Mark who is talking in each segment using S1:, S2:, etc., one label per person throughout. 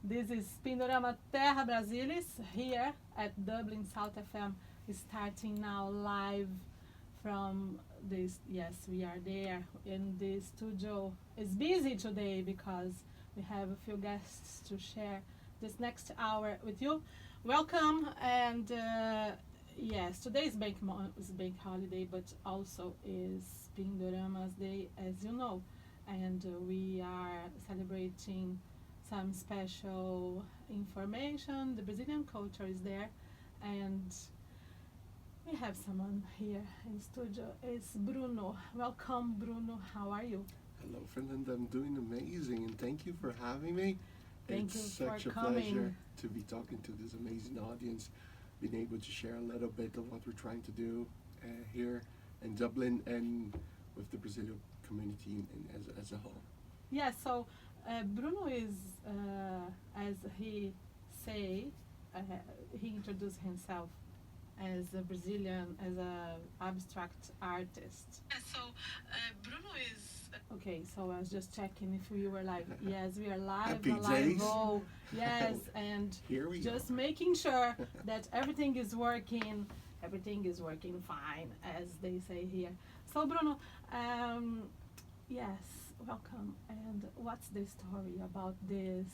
S1: This is Pindorama Terra Brasilis here at Dublin South FM, starting now live from this. Yes, we are there in the studio. It's busy today because we have a few guests to share this next hour with you. Welcome, and yes, today is bank holiday, but also is Pindorama's Day, as you know, and we are celebrating some special information. The Brazilian culture is there, and we have someone here in studio. It's Bruno. Welcome, Bruno. How are you?
S2: Hello, Fernanda. I'm doing amazing, and thank you for having me.
S1: Thank
S2: It's
S1: you
S2: such
S1: for
S2: a
S1: coming.
S2: pleasure to be talking to this amazing audience, being able to share a little bit of what we're trying to do here in Dublin and with the Brazilian community as a whole.
S1: Yeah, so Bruno is, as he say, he introduced himself as a Brazilian, as a abstract artist. Yeah, so Bruno is. Okay, so I was just checking if we were live. Yes, we are live.
S2: Happy
S1: alive.
S2: days.
S1: Oh, yes, and
S2: Here we
S1: just
S2: go.
S1: making sure that everything is working. Everything is working fine, as they say here. So Bruno, yes, welcome. And what's the story about this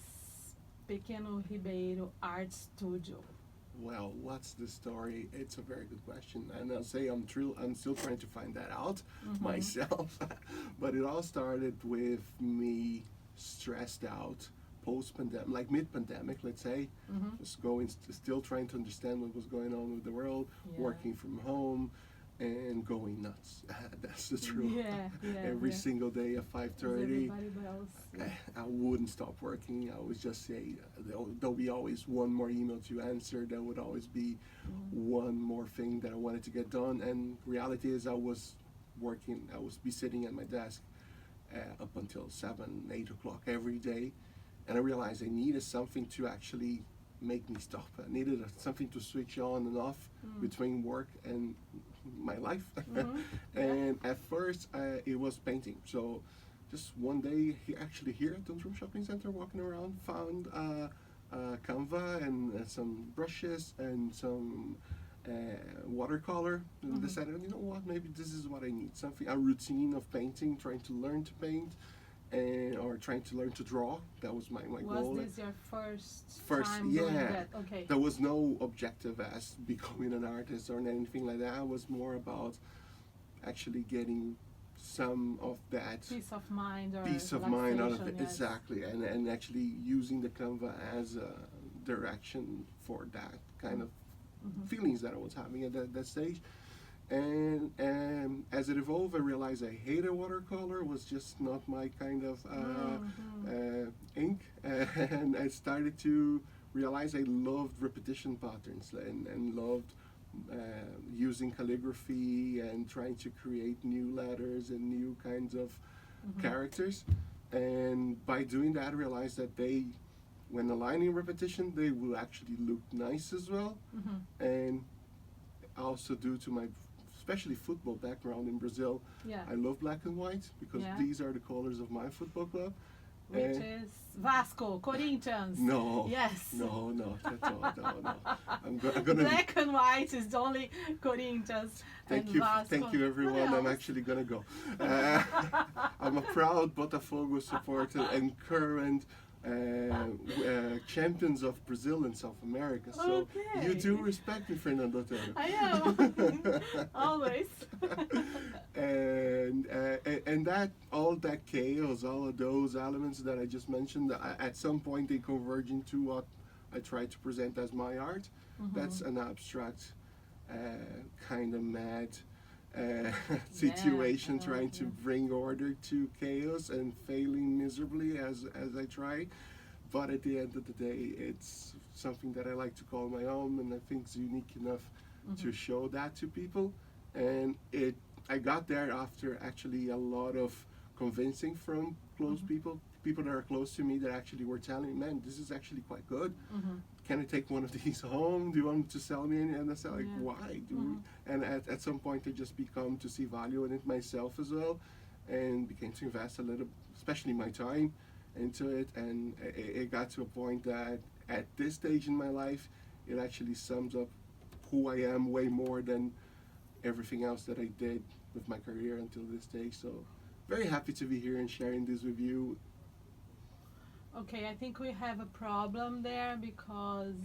S1: Pequeno Ribeiro Art Studio?
S2: Well, what's the story? It's a very good question, and I'll say I'm still trying to find that out myself. But it all started with me stressed out post-pandemic, like mid-pandemic, let's say. Just still trying to understand what was going on with the world,
S1: Yeah.
S2: working from home, and going nuts. That's the truth.
S1: Yeah, yeah.
S2: Every
S1: yeah.
S2: single day at
S1: As
S2: 5:30.
S1: everybody else. Yeah.
S2: I wouldn't stop working. I would just say there'll be always one more email to answer. There would always be one more thing that I wanted to get done. And reality is, I was working. I was be sitting at my desk up until 7, 8 o'clock every day, and I realized I needed something to actually make me stop. I needed something to switch on and off between work and my life. And at first, it was painting. So just one day, actually here at Duntrum Shopping Center, walking around, found Canva and some brushes and some watercolor, and decided, you know what, maybe this is what I need. Something, a routine of painting, trying to learn to paint, or trying to learn to draw. That was my goal.
S1: Was this your first time
S2: yeah.
S1: doing that? Okay.
S2: There was no objective as becoming an artist or anything like that. It was more about actually getting some of that
S1: Peace of mind or
S2: peace of mind out of it.
S1: relaxation, yes.
S2: Exactly, and actually using the Canva as a direction for that kind of feelings that I was having at that stage. And as it evolved, I realized I hated watercolor. It was just not my kind of ink. And I started to realize I loved repetition patterns and loved using calligraphy and trying to create new letters and new kinds of characters. And by doing that, I realized that when aligning repetition, they will actually look nice as well. And also due to my especially football background in Brazil,
S1: Yeah.
S2: I love black and white because
S1: Yeah.
S2: these are the colors of my football club.
S1: Which is Vasco, Corinthians.
S2: No.
S1: Yes.
S2: No, not at all. No. I'm gonna.
S1: Black and white is only Corinthians
S2: Thank
S1: and
S2: you,
S1: Vasco.
S2: thank you, everyone.
S1: What
S2: I'm
S1: else?
S2: actually gonna go. I'm a proud Botafogo supporter and current champions of Brazil and South America. So you do
S1: Okay.
S2: respect me, Fernando Toro.
S1: I am. Always.
S2: and that all that chaos, all of those elements that I just mentioned, at some point they converge into what I try to present as my art. That's an abstract, kind of mad situation, trying to bring order to chaos and failing miserably as I try. But at the end of the day, it's something that I like to call my own, and I think it's unique enough to show that to people. And I got there after actually a lot of convincing from close people that are close to me that actually were telling me, man, this is actually quite good. Can I take one of these home? Do you want to sell me? And I said, like,
S1: Yeah.
S2: why? And at some point, I just become to see value in it myself as well, and began to invest a little, especially my time, into it, and it got to a point that at this stage in my life, it actually sums up who I am way more than everything else that I did with my career until this day. So very happy to be here and sharing this with you.
S1: Okay, I think we have a problem there because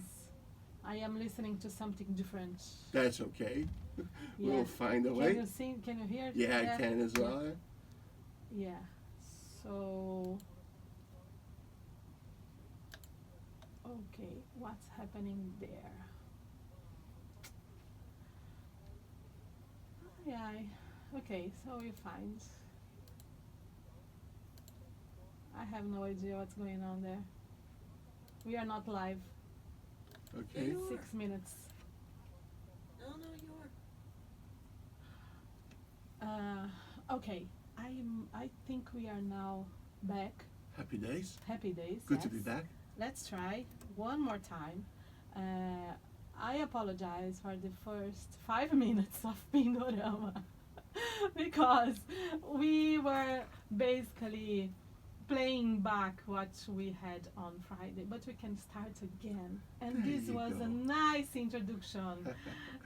S1: I am listening to something different.
S2: That's okay.
S1: Yeah.
S2: We'll find a
S1: Can
S2: way.
S1: you sing? Can you hear?
S2: Yeah, I can as well.
S1: Yeah. So. Okay, what's happening there? Yeah. Okay, so we find. I have no idea what's going on there. We are not live.
S2: Okay.
S1: 6 minutes.
S3: No, you are.
S1: Okay, I think we are now back.
S2: Happy days.
S1: Happy days.
S2: Good
S1: yes.
S2: to be back.
S1: Let's try one more time. I apologize for the first 5 minutes of Pindorama because we were basically playing back what we had on Friday, but we can start again. And
S2: There
S1: this
S2: you
S1: was
S2: go.
S1: a nice introduction.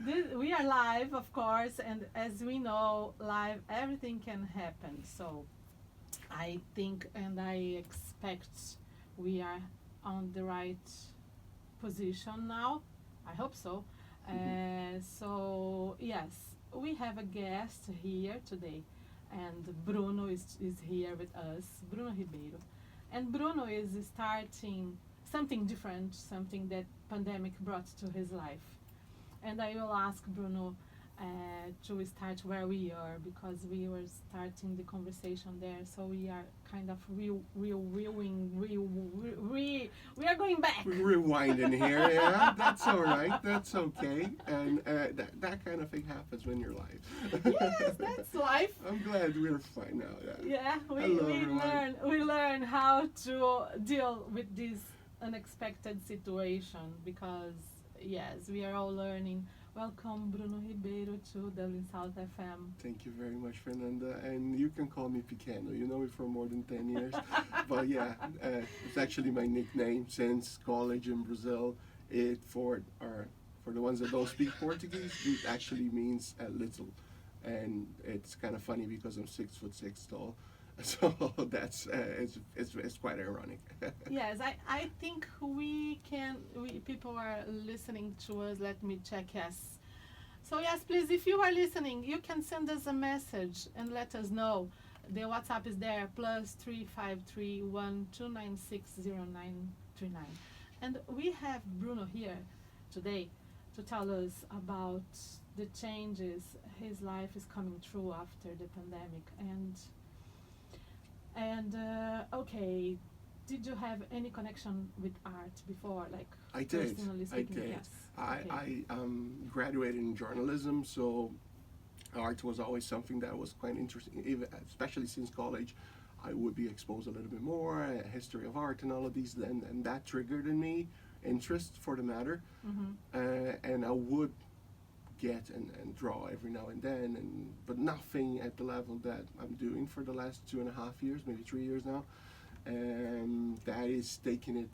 S1: We are live, of course, and as we know, live everything can happen. So I think and I expect we are on the right position now. I hope so. So yes, we have a guest here today, and Bruno is here with us, Bruno Ribeiro. And Bruno is starting something different, something that pandemic brought to his life. And I will ask Bruno to start where we are, because we were starting the conversation there, so we are kind of we are going back.
S2: We're rewinding here, yeah. That's all right. That's okay. And that kind of thing happens when you're live.
S1: Yes, that's life.
S2: I'm glad we're fine now. Yeah.
S1: Yeah,
S2: Hello, everyone.
S1: we learn how to deal with this unexpected situation, because yes, we are all learning. Welcome, Bruno Ribeiro, to Dublin South FM.
S2: Thank you very much, Fernanda. And you can call me Pequeno. You know me for more than 10 years. But yeah, it's actually my nickname since college in Brazil. It for the ones that don't speak Portuguese, it actually means little. And it's kind of funny because I'm 6'6" tall. So that's it's quite ironic.
S1: Yes, I think people are listening to us. Let me check. Yes. So yes, please, if you are listening, you can send us a message and let us know. The WhatsApp is there, +35312960939. And we have Bruno here today to tell us about the changes his life is coming through after the pandemic. And okay, did you have any connection with art before, like
S2: I did.
S1: personally
S2: I
S1: speaking?
S2: did.
S1: Yes.
S2: I graduated in journalism, so art was always something that was quite interesting. Even, especially since college, I would be exposed a little bit more, history of art and all of these, and that triggered in me interest for the matter. And I would get and draw every now and then, but nothing at the level that I'm doing for the last 2.5 years, maybe 3 years now. That is taking it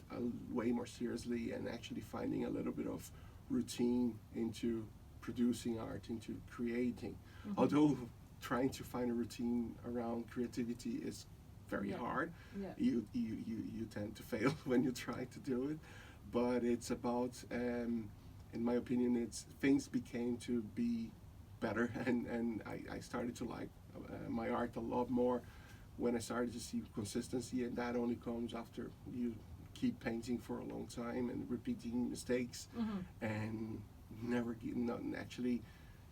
S2: way more seriously and actually finding a little bit of routine into producing art, into creating. Although trying to find a routine around creativity is very hard.
S1: Yeah.
S2: You tend to fail when you try to do it, but it's about in my opinion, things became to be better, and I started to like my art a lot more when I started to see consistency, and that only comes after you keep painting for a long time and repeating mistakes, and never actually.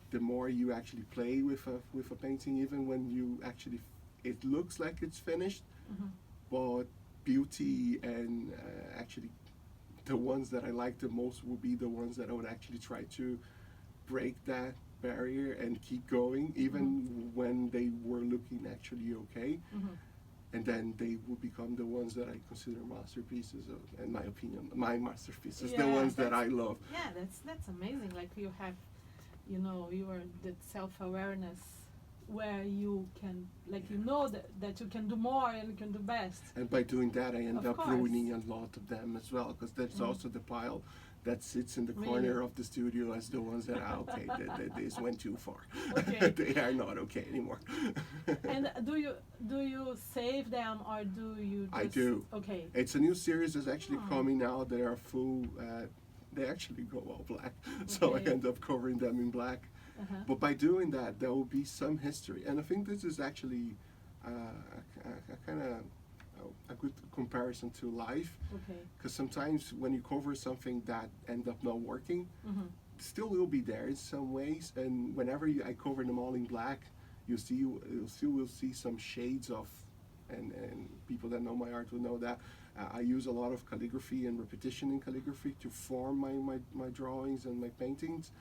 S2: The more you actually play with a painting, even when you actually it looks like it's finished, but beauty and actually. The ones that I like the most would be the ones that I would actually try to break that barrier and keep going, even when they were looking actually okay. And then they would become the ones that I consider masterpieces, in my opinion, my masterpieces, the ones that I love.
S1: Yeah, that's amazing. Like you have, you are that self-awareness where you can, like, you know that you can do more and you can do best.
S2: And by doing that, I end
S1: Of
S2: up
S1: course.
S2: ruining a lot of them as well, because there's
S1: Mm.
S2: also the pile that sits in the
S1: Really?
S2: corner of the studio as the ones that are okay. This went too far.
S1: Okay.
S2: They are not okay anymore.
S1: And do you save them or do you just...
S2: I do.
S1: Okay.
S2: It's a new series that's actually
S1: Oh.
S2: coming out. They are full. They actually go all black, so I
S1: Okay.
S2: end up covering them in black.
S1: Uh-huh.
S2: But by doing that, there will be some history, and I think this is actually a kind of a good comparison to life,
S1: Okay.
S2: because sometimes when you cover something that end up not working,
S1: Mm-hmm.
S2: still will be there in some ways. And whenever I cover them all in black, you still will see some shades of, and people that know my art will know that I use a lot of calligraphy and repetition in calligraphy to form my drawings and my paintings.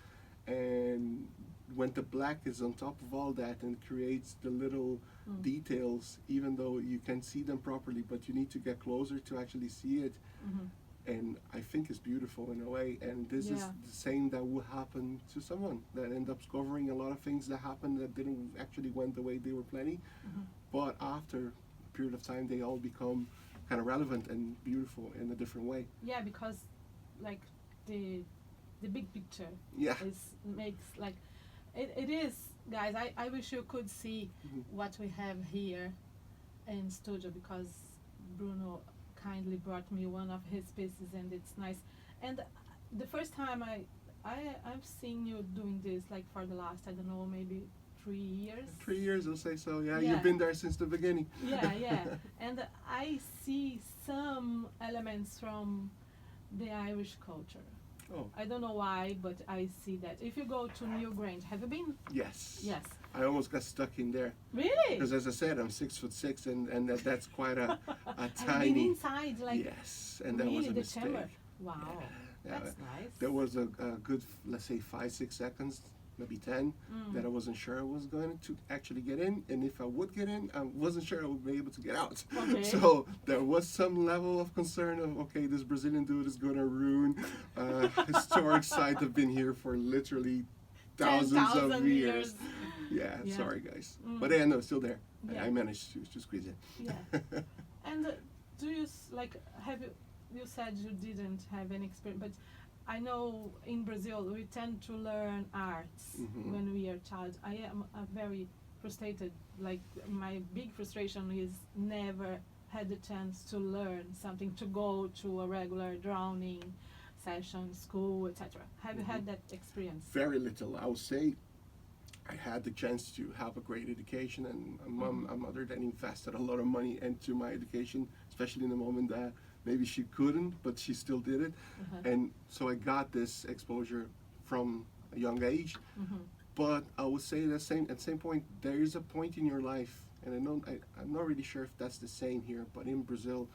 S2: And when the black is on top of all that and creates the little
S1: Mm.
S2: details, even though you can see them properly, but you need to get closer to actually see it.
S1: Mm-hmm.
S2: And I think it's beautiful in a way. And this is
S1: Yeah.
S2: the same that will happen to someone that end up covering a lot of things that happened that didn't actually went the way they were planning.
S1: Mhm.
S2: But after a period of time, they all become kind of relevant and beautiful in a different way.
S1: Yeah, because like the big picture
S2: Yeah.
S1: makes like it is, guys. I wish you could see
S2: Mhm.
S1: what we have here in studio, because Bruno kindly brought me one of his pieces and it's nice. And the first time I've seen you doing this, like, for the last, I don't know, maybe 3 years.
S2: 3 years, I'll say so. Yeah,
S1: Yeah.
S2: you've been there since the beginning.
S1: Yeah, yeah. And I see some elements from the Irish culture.
S2: Oh,
S1: I don't know why, but I see that. If you go to Newgrange, have you been?
S2: yes.
S1: Yes.
S2: I almost got stuck in there
S1: Really?
S2: because, as I said, I'm 6'6", and that's quite a
S1: I've been
S2: tiny.
S1: inside, like,
S2: Yes, and that
S1: really
S2: was a
S1: the
S2: mistake.
S1: chamber. Wow,
S2: Yeah,
S1: that's nice.
S2: there was a good, let's say, 5-6 seconds, maybe 10,
S1: Mm.
S2: that I wasn't sure I was going to actually get in, and if I would get in, I wasn't sure I would be able to get out.
S1: Okay.
S2: So there was some level of concern of, okay, this Brazilian dude is going to ruin a historic site that's been here for literally thousands of
S1: 10,000
S2: years. Yeah,
S1: Yeah.
S2: sorry guys.
S1: Mm.
S2: But yeah, no, it's still there.
S1: Yeah.
S2: I managed to squeeze in.
S1: Yeah. And do you like, have you said you didn't have any experience, but I know in Brazil we tend to learn arts
S2: Mhm.
S1: when we are child. I am very frustrated. Like, my big frustration is never had the chance to learn something, to go to a regular drawing session, school, etc. Have you had that experience?
S2: Very little. I would say I had the chance to have a great education, and a mother that invested a lot of money into my education, especially in the moment that maybe she couldn't, but she still did it.
S1: Uh-huh.
S2: And so I got this exposure from a young age.
S1: Mhm.
S2: But I would say at the same point, there is a point in your life, and I'm not really sure if that's the same here, but in Brazil,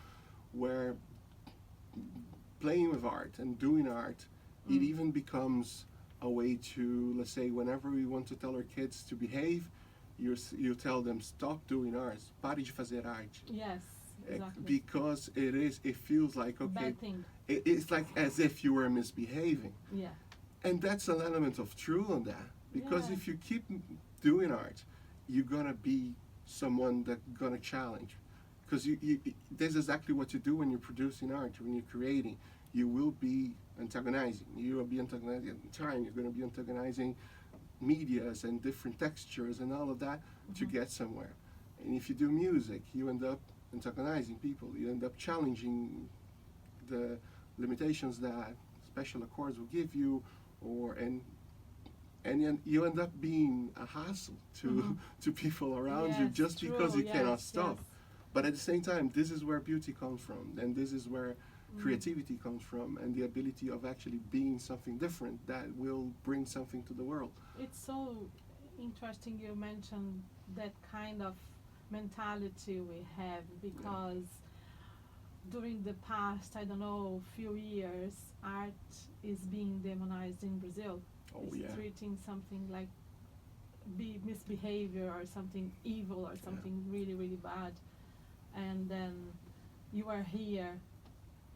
S2: where playing with art and doing art, it
S1: Mm.
S2: even becomes a way to, let's say, whenever we want to tell our kids to behave, you tell them, stop doing art, pare de fazer arte.
S1: Yes, exactly.
S2: Because it feels like, okay,
S1: Bad thing.
S2: it's like as if you were misbehaving.
S1: Yeah.
S2: And that's an element of truth on that. Because
S1: Yeah.
S2: if you keep doing art, you're gonna be someone that's gonna challenge. Because this is exactly what you do when you're producing art, when you're creating. You will be antagonizing. You will be antagonizing at the time. You're gonna be antagonizing medias and different textures and all of that to
S1: Mhm.
S2: get somewhere. And if you do music, you end up antagonizing people. You end up challenging the limitations that special accords will give you, and then you end up being a hassle to
S1: Mhm.
S2: to people around you
S1: Yes,
S2: just because
S1: true,
S2: you cannot
S1: yes,
S2: stop.
S1: yes.
S2: But at the same time, this is where beauty comes from, and this is where creativity comes from, and the ability of actually being something different that will bring something to the world.
S1: It's so interesting you mentioned that kind of mentality we have, because during the past, I don't know, few years, art is being demonized in Brazil.
S2: Oh
S1: It's
S2: yeah.
S1: treating something like misbehavior or something evil or something really, really bad. And then you are here,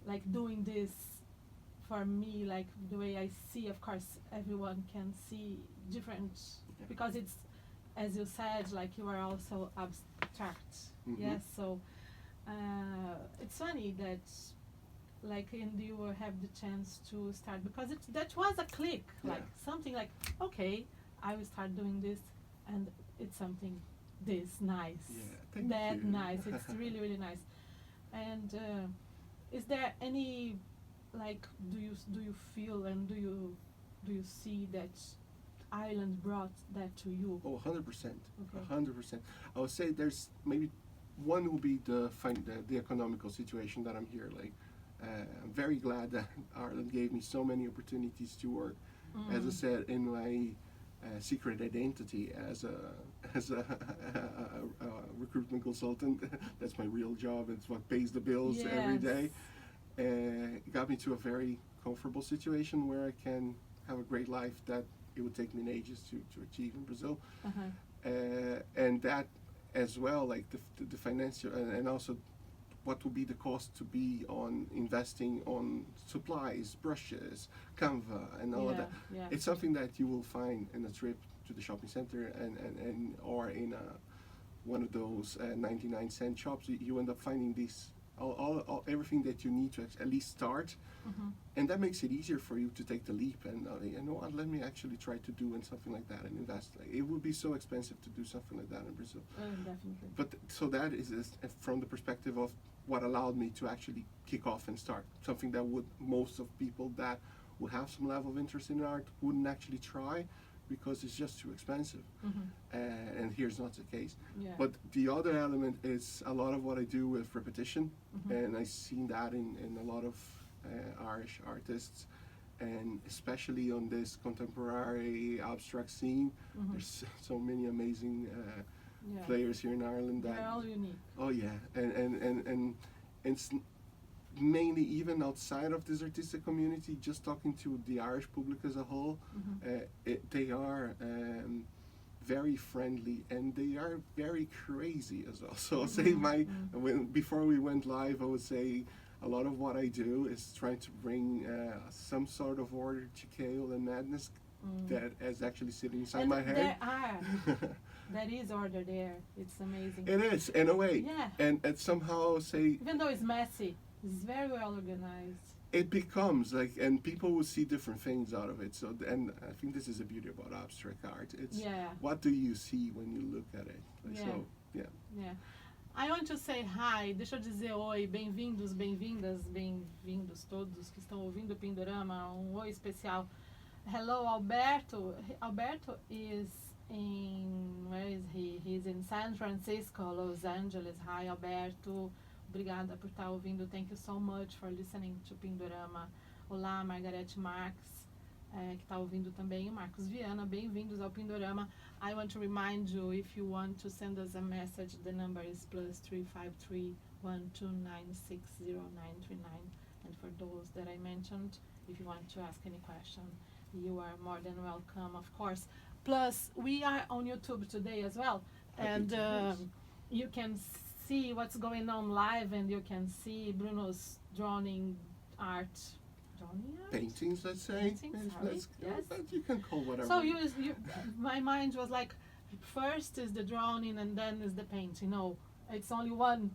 S1: like, doing this for me, like, the way I see. Of course, everyone can see different,
S2: Yeah.
S1: because it's as you said, like you are also abstract.
S2: Mhm.
S1: Yes, so it's funny that like and you will have the chance to start because that was a click,
S2: Yeah.
S1: like something like okay, I will start doing this, and it's something this nice,
S2: Yeah, thank
S1: that
S2: you.
S1: nice. It's really really nice. And is there any like do you feel and do you see that Ireland brought that to you?
S2: Oh, 100%.
S1: Okay.
S2: 100%. I would say there's maybe one will be the economical situation that I'm here. Like, I'm very glad that Ireland gave me so many opportunities to work. As I said, in my secret identity as a recruitment consultant, that's my real job. It's what pays the bills every day. It got me to a very comfortable situation where I can have a great life that it would take me ages to achieve in Brazil. And that as well, like the financial and also what would be the cost to be on investing on supplies, brushes, Canva, and all of that.
S1: Yeah.
S2: It's something that you will find in a trip to the shopping center and or in one of those 99-cent shops. You end up finding these all everything that you need to at least start, and that makes it easier for you to take the leap and you know what, let me actually try to do in something like that and invest. Like, it would be so expensive to do something like that in Brazil.
S1: Definitely.
S2: But so that is from the perspective of what allowed me to actually kick off and start something that would most of people that would have some level of interest in art wouldn't actually try because it's just too expensive. And here's not the case.
S1: Yeah.
S2: But the other element is a lot of what I do with repetition, and I've seen that in a lot of Irish artists, and especially on this contemporary abstract scene. There's so many amazing
S1: Yeah.
S2: players here in Ireland that
S1: They're all unique.
S2: oh yeah, and it's mainly even outside of this artistic community, just talking to the Irish public as a whole, they are very friendly and they are very crazy as well. So I'll say before we went live, I would say a lot of what I do is trying to bring some sort of order to chaos and madness that is actually sitting inside
S1: And
S2: my head.
S1: there are. That is order there. It's amazing.
S2: It is, in a way.
S1: Yeah.
S2: And somehow say
S1: Even though it's messy, it's very well organized.
S2: it becomes like, and people will see different things out of it. So, and I think this is the beauty about abstract art. It's
S1: Yeah.
S2: what do you see when you look at it? Like,
S1: Yeah.
S2: So, yeah.
S1: Yeah. I want to say hi, deixa eu dizer oi, bem-vindos, bem-vindas, bem-vindos todos que estão ouvindo o Pindorama, oi especial. Hello, Alberto. Alberto is where is he? He's in San Francisco, Los Angeles. Hi, Alberto. Obrigada por estar ouvindo. Thank you so much for listening to Pindorama. Olá, Margarete Marques, que está ouvindo também. Marcos Viana, bem-vindos ao Pindorama. I want to remind you, if you want to send us a message, the number is +353 129 60939. And for those that I mentioned, if you want to ask any question, you are more than welcome, of course. Plus, we are on YouTube today as well, and you can see what's going on live, and you can see Bruno's drawing art.
S2: Paintings, let's say.
S1: Paintings, sorry, yes.
S2: You can call whatever.
S1: So my mind was like, first is the drawing, and then is the painting. No, it's only one,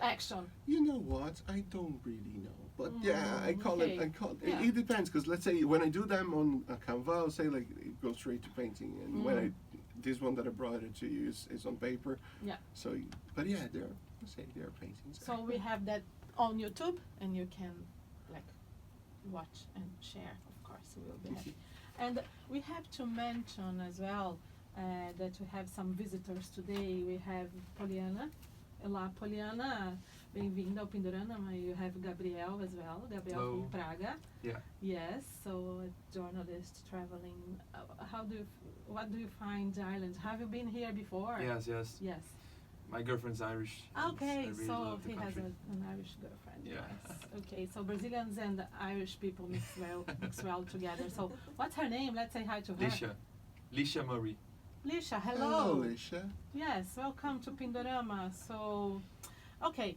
S1: action.
S2: You know what? I don't really know. But yeah, I call
S1: okay.
S2: it.
S1: Yeah.
S2: It depends, because let's say when I do them on a Canva, I'll say like it goes straight to painting, and when this one that I brought it to you is on paper.
S1: Yeah.
S2: So, but yeah, they're paintings.
S1: So we have that on YouTube, and you can watch and share. Of course, we will be happy. And we have to mention as well that we have some visitors today. We have Poliana. Olá, Poliana. Bem-vinda ao Pindorama. You have Gabriel as well. Gabriel
S4: Hello.
S1: from Praga.
S4: Yeah.
S1: Yes. So a journalist traveling. What do you find Ireland? Have you been here before?
S4: Yes.
S1: Yes.
S4: My girlfriend's Irish. and
S1: Okay,
S4: I really
S1: so
S4: love the
S1: he has
S4: country.
S1: an Irish girlfriend.
S4: Yeah.
S1: Yes. Okay, so Brazilians and Irish people mix well together. So what's her name? Let's say hi to her.
S4: Lisha Murray.
S1: Lisha,
S2: Hello,
S1: hello.
S2: Lisha.
S1: Yes, welcome to Pindorama. So, okay.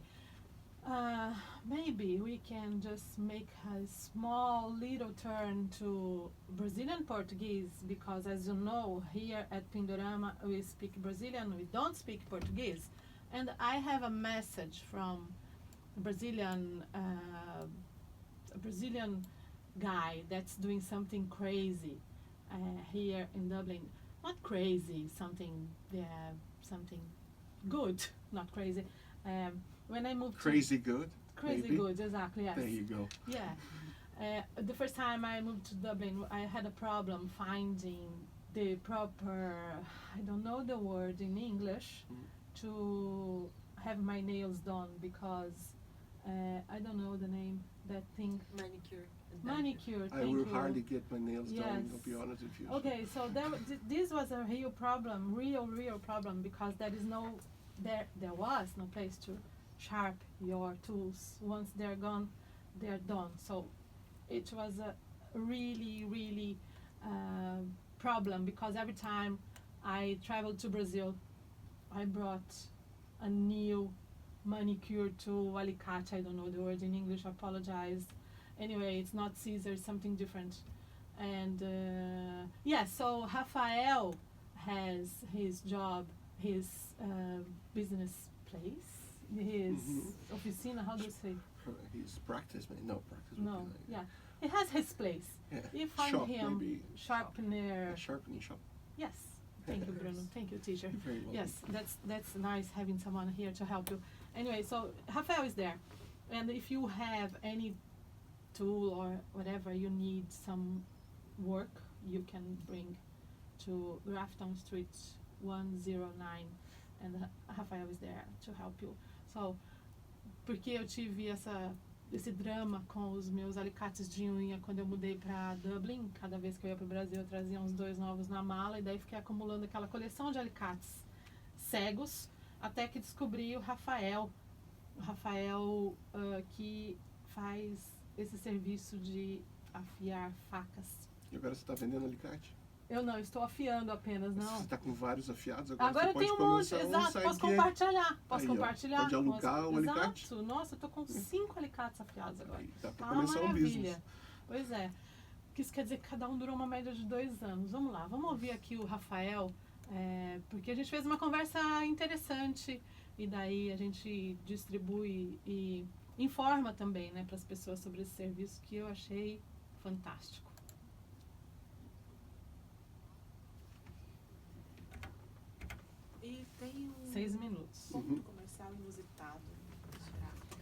S1: Maybe we can just make a small little turn to Brazilian Portuguese because, as you know, here at Pindorama we speak Brazilian, we don't speak Portuguese. And I have a message from a Brazilian guy that's doing something crazy here in Dublin. Not crazy, something good, not crazy. When I moved
S2: Crazy good.
S1: Crazy
S2: maybe?
S1: good, exactly, yes.
S2: There you go.
S1: Yeah. The first time I moved to Dublin, I had a problem finding the proper, I don't know the word in English, to have my nails done because I don't know the name, that thing.
S3: Manicure.
S1: Manicure,
S2: I
S1: thank
S2: will
S1: you.
S2: hardly get my nails done,
S1: Yes.
S2: to be honest with you.
S1: Okay, so this was a real problem, real problem, because there was no place to sharp your tools. Once they're gone, they're done. So it was a really problem because every time I traveled to Brazil, I brought a new manicure tool, alicate. I don't know the word in English. I apologize. Anyway, it's not scissors, it's something different. And so Rafael has his job, his business place, his oficina. How do you say?
S2: His practice, no practice.
S1: No,
S2: would be like,
S1: yeah, he has his place.
S2: Yeah.
S1: You find
S2: Shop,
S1: him
S2: maybe.
S1: sharpener.
S2: A sharpening shop.
S1: Yes, thank you, Bruno. Thank you, teacher.
S2: You're very welcome.
S1: Yes, that's nice having someone here to help you. Anyway, so Rafael is there, and if you have any tool or whatever you need some work, you can bring to Grafton Street 109, and Rafael is there to help you. So, porque eu tive esse drama com os meus alicates de unha quando eu mudei para Dublin. Cada vez que eu ia para o Brasil eu trazia uns 2 novos na mala e daí fiquei acumulando aquela coleção de alicates cegos até que descobri o Rafael que faz esse serviço de afiar facas.
S2: E agora você está vendendo alicate?
S1: Eu não, estou afiando apenas, não.
S2: Você está com vários afiados,
S1: Agora
S2: você
S1: eu
S2: pode
S1: tenho um monte,
S2: começar
S1: exato,
S2: side
S1: posso
S2: gig.
S1: compartilhar. Posso
S2: Aí, ó,
S1: compartilhar.
S2: pode alugar o alicate.
S1: Exato, nossa, eu tô com 5 alicates afiados agora.
S2: Aí, dá pra
S1: Tá uma
S2: começar um
S1: maravilha.
S2: business.
S1: Pois é. Isso quer dizer que cada um durou uma média de 2 anos. Vamos lá, vamos ouvir aqui o Rafael, porque a gente fez uma conversa interessante e daí a gente distribui e informa também, né, para as pessoas sobre esse serviço que eu achei fantástico.
S3: E tem
S1: 6 minutos.
S3: ponto comercial inusitado,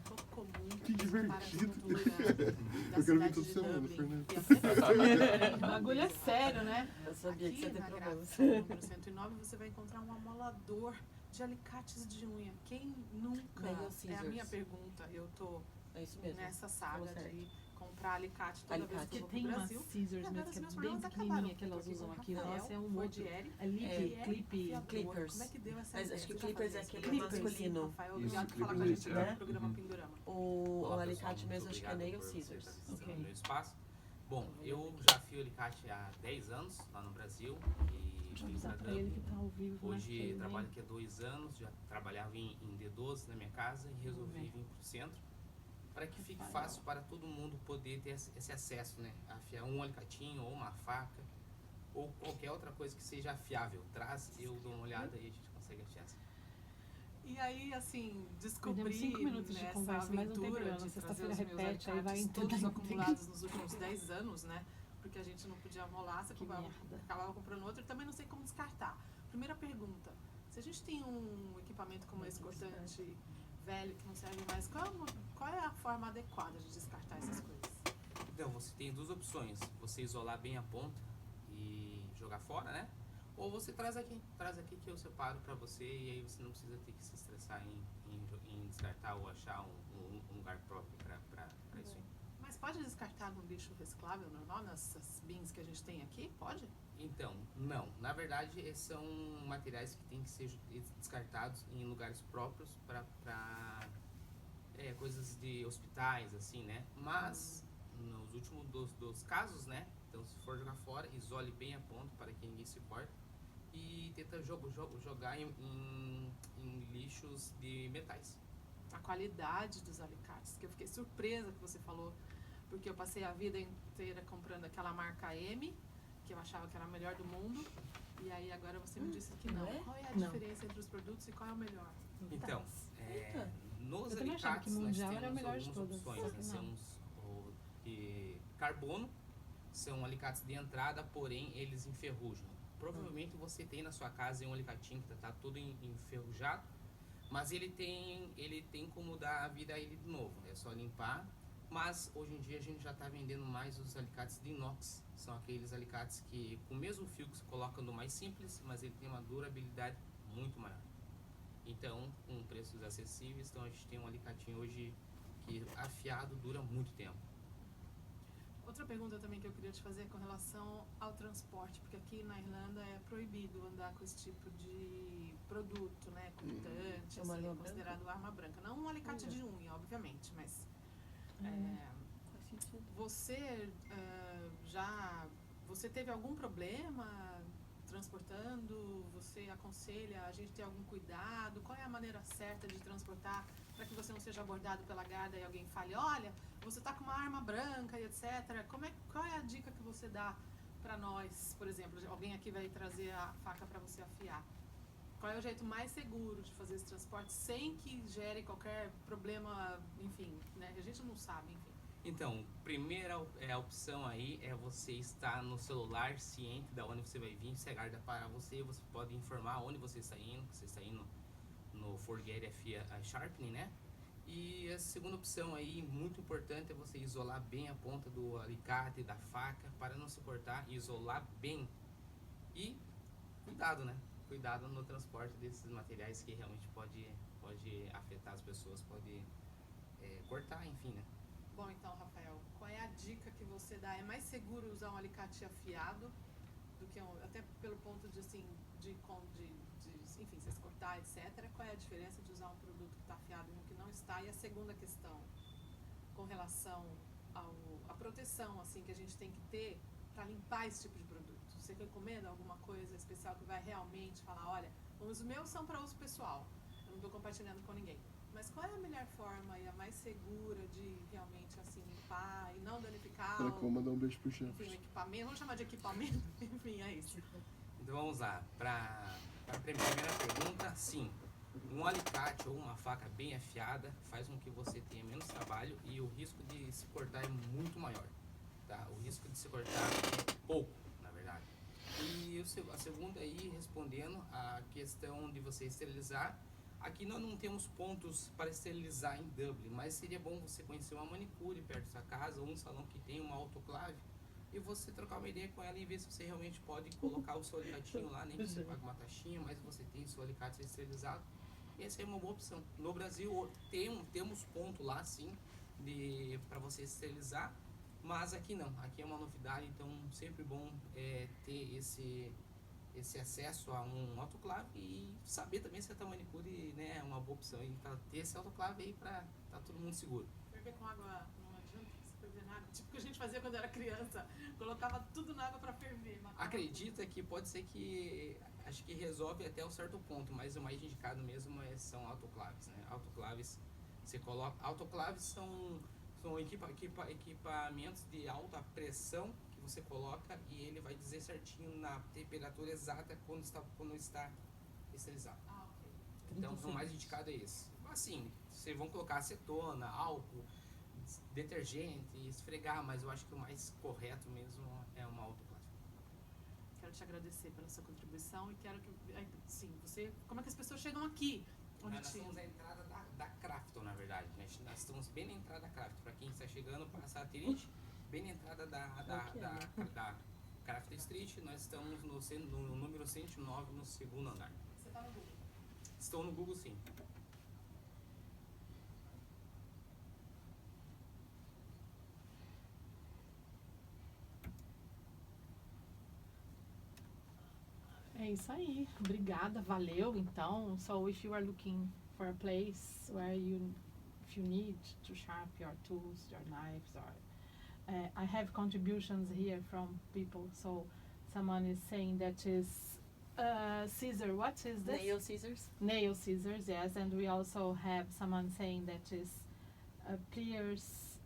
S3: pouco comum
S2: Que
S3: para a
S2: divertido.
S3: cultura da
S2: Eu quero ver
S3: cidade
S2: tudo
S3: de
S2: semana,
S3: Dublin.
S2: Fernando.
S3: E a
S1: O bagulho é sério, né?
S5: Eu sabia que
S3: Aqui
S5: você ia ter
S3: na
S5: problemas.
S3: Grafton, número 109, você vai encontrar um amolador de alicates de unha. Quem nunca?
S5: Nail
S3: É a
S5: scissors.
S3: minha pergunta. Eu tô
S5: É isso mesmo.
S3: nessa saga
S5: Falou certo.
S3: de comprar alicate toda vez
S5: Alicate.
S3: que eu
S1: Porque
S3: vou
S1: tem
S3: pro
S1: uma
S3: Brasil.
S1: scissors
S3: E
S1: mesmo
S3: agora
S1: que
S3: os
S1: é
S3: meus
S1: bem
S3: problemas
S1: pequenininha
S3: acabaram,
S1: que elas
S3: porque
S1: usam
S3: com
S1: aqui.
S3: Rafael
S1: Nossa, é um
S3: foi
S1: outro.
S3: de Eric,
S1: É clipe.
S3: afiador.
S5: Clippers.
S3: Como é que deu essa
S5: Mas
S3: ideia?
S5: acho que
S3: Você já
S5: clippers
S3: fazia
S5: é
S3: isso?
S5: aquele
S3: Clippers,
S5: masculino.
S3: Rafael,
S4: Isso,
S3: obrigado por falar com a
S4: clippers,
S3: gente aqui
S5: né?
S3: no programa Pindorama.
S5: O
S6: Olá,
S5: alicate
S6: pessoal,
S5: mesmo
S6: muito
S5: acho que é
S6: obrigado
S5: nail
S6: por você estar
S5: scissors.
S6: visitando
S1: Ok.
S6: o meu espaço. Bom, eu já fio alicate há 10 anos lá no Brasil e
S1: Deixa eu
S6: vim
S1: avisar
S6: para
S1: pra ele
S6: Dublin.
S1: que tá ao vivo, né? que
S6: Hoje
S1: ele
S6: trabalho
S1: nem-
S6: aqui há 2 anos, já trabalhava em D12 na minha casa e resolvi vir para o centro para que fique fácil para todo mundo poder ter esse acesso, né? Afiar um alicatinho ou uma faca ou qualquer outra coisa que seja afiável. Traz, eu dou uma olhada e a gente consegue afiar.
S3: E aí, assim, descobri
S1: Perdemos 5 minutos de
S3: nessa
S1: conversa, mas não tem
S3: aventura
S1: problema.
S3: de
S1: Sexta-feira
S3: trazer os meus
S1: repete, aí vai
S3: alicates
S1: tentar
S3: todos
S1: entender.
S3: acumulados nos últimos 10 anos, né? Porque a gente não podia molar, você
S1: Que merda.
S3: acabava comprando outro e também não sei como descartar. Primeira pergunta, se a gente tem um equipamento como esse cortante velho que não serve mais, qual é a forma adequada de descartar essas coisas?
S6: Então, você tem 2 opções. Você isolar bem a ponta e jogar fora, né? Ou você traz aqui que eu separo pra você e aí você não precisa ter que se estressar em descartar ou achar um lugar próprio pra isso aí.
S3: Mas pode descartar no lixo reciclável normal, nessas bins que a gente tem aqui? Pode?
S6: Então, não. Na verdade, são materiais que têm que ser descartados em lugares próprios pra coisas de hospitais, assim, né? Mas, nos últimos dos casos, né? Então, se for jogar fora, isole bem a ponta para que ninguém se corte e tenta jogar em lixos de metais.
S3: a qualidade dos alicates, que eu fiquei surpresa que você falou, porque eu passei a vida inteira comprando aquela marca M, que eu achava que era a melhor do mundo, e aí agora você me disse que não.
S1: não é?
S3: Qual é a
S1: Não.
S3: diferença entre os produtos e qual é o melhor?
S6: Então,
S1: Eita.
S6: nos
S1: Eu também achava que
S6: alicates nós
S1: mundial era a
S6: temos
S1: melhor de
S6: algumas
S1: todas,
S6: opções.
S1: só
S6: Nós
S1: que não.
S6: temos o de carbono, são alicates de entrada, porém eles enferrujam. Provavelmente você tem na sua casa um alicatinho que está todo enferrujado, mas ele tem como dar a vida a ele de novo, é só limpar. Mas hoje em dia a gente já está vendendo mais os alicates de inox, são aqueles alicates que com o mesmo fio que se coloca no mais simples, mas ele tem uma durabilidade muito maior. Então, com preços acessíveis, então a gente tem um alicatinho hoje que afiado dura muito tempo.
S3: Outra pergunta também que eu queria te fazer é com relação ao transporte, porque aqui na Irlanda é proibido andar com esse tipo de produto, né, cortante,
S1: É uma
S3: assim,
S1: arma
S3: considerado arma branca. Não um alicate de unha, obviamente, mas
S1: Faz sentido.
S3: você teve algum problema transportando? Você aconselha a gente ter algum cuidado? Qual é a maneira certa de transportar para que você não seja abordado pela guarda e alguém fale, olha, você está com uma arma branca e etc. Qual é a dica que você dá para nós, por exemplo, alguém aqui vai trazer a faca para você afiar? Qual é o jeito mais seguro de fazer esse transporte sem que gere qualquer problema, enfim, né? A gente não sabe, enfim.
S6: Então, primeira opção aí é você estar no celular ciente de onde você vai vir. Se a guarda parar você pode informar onde você está indo, que você está indo no Forget a Sharpening, né? E a segunda opção aí, muito importante, é você isolar bem a ponta do alicate, da faca, para não se cortar, isolar bem. E cuidado, né? Cuidado no transporte desses materiais que realmente pode afetar as pessoas, pode cortar, enfim, né?
S3: Bom, então, Rafael, qual é a dica que você dá? É mais seguro usar um alicate afiado do que até pelo ponto de, assim, enfim, se cortar, etc. Qual é a diferença de usar um produto que está afiado e um que não está? E a segunda questão, com relação à proteção, assim, que a gente tem que ter para limpar esse tipo de produto. Você recomenda alguma coisa especial que vai realmente falar, olha, os meus são para uso pessoal, eu não estou compartilhando com ninguém. Mas qual é a melhor forma e a mais segura de realmente assim limpar e não danificar
S2: Como mandar um beijo pro chefe.
S3: enfim, o equipamento? Vamos chamar de equipamento? Enfim, é isso.
S6: Então vamos lá. Para a primeira pergunta, sim. Um alicate ou uma faca bem afiada faz com que você tenha menos trabalho e o risco de se cortar é muito maior. Tá? O risco de se cortar é pouco, na verdade. E a segunda aí, respondendo a questão de você esterilizar. Aqui nós não temos pontos para esterilizar em Dublin, mas seria bom você conhecer uma manicure perto da sua casa ou um salão que tem uma autoclave e você trocar uma ideia com ela e ver se você realmente pode colocar o seu alicatinho lá, nem que você pague uma taxinha, mas você tem o seu alicate esterilizado. E essa é uma boa opção. No Brasil temos ponto lá sim para você esterilizar, mas aqui não. Aqui é uma novidade, então sempre bom ter esse acesso a um autoclave e saber também se a tua manicure, né, é uma boa opção. E ter esse autoclave aí para estar todo mundo seguro.
S3: Ferver com água não adianta, se ferver na água. Tipo o que a gente fazia quando era criança. Colocava tudo na água para ferver.
S6: Acredita que pode ser que, acho que resolve até um certo ponto, mas o mais indicado mesmo são autoclaves, né? Autoclaves, você coloca... Autoclaves são equipamentos de alta pressão você coloca e ele vai dizer certinho na temperatura exata quando está esterilizado.
S3: Ok.
S6: Então, o mais indicado é esse. Assim, vocês vão colocar acetona, álcool, detergente, esfregar, mas eu acho que o mais correto mesmo é uma autoclave.
S3: Quero te agradecer pela sua contribuição e quero que, sim, como é que as pessoas chegam aqui?
S6: Nós estamos na entrada da Crafton, na verdade. Nós estamos bem na entrada da Crafton. Para quem está chegando, passa a Trinity, bem na entrada da Cork Street. Nós estamos no número 109, no segundo andar.
S3: Você está no Google?
S6: Estou no Google, sim.
S1: É isso aí. Obrigada, valeu. Então, so if you are looking for a place where if you need to sharpen your tools, your knives, or I have contributions here from people. So someone is saying that is Scissor. What is this?
S5: Nail scissors.
S1: Nail scissors, yes, and we also have someone saying that is pliers,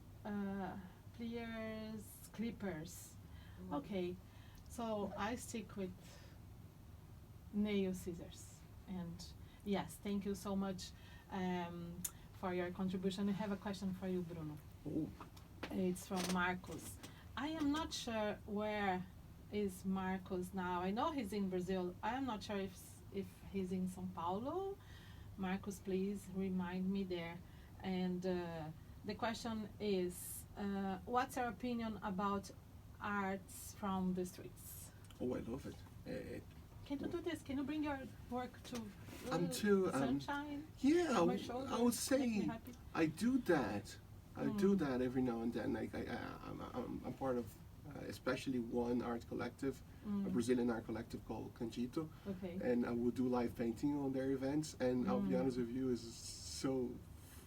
S1: pliers, clippers. Okay, so I stick with nail scissors, and yes, thank you so much for your contribution. I have a question for you, Bruno.
S2: Oh,
S1: It's from Marcos. I am not sure where is Marcos now. I know he's in Brazil. I am not sure if he's in São Paulo. Marcos, please remind me there. And the question is, what's your opinion about arts from the streets?
S2: oh, I love it.
S1: Can you do this? Can you bring your work to
S2: I'm too,
S1: sunshine?
S2: Yeah,
S1: on my
S2: I
S1: shoulder?
S2: would
S1: Make me
S2: say
S1: happy.
S2: I do that. I do that every now and then. Like I'm part of, especially one art collective, a Brazilian art collective called Canjito,
S1: Okay.
S2: and I would do live painting on their events. And I'll be honest with you, it's so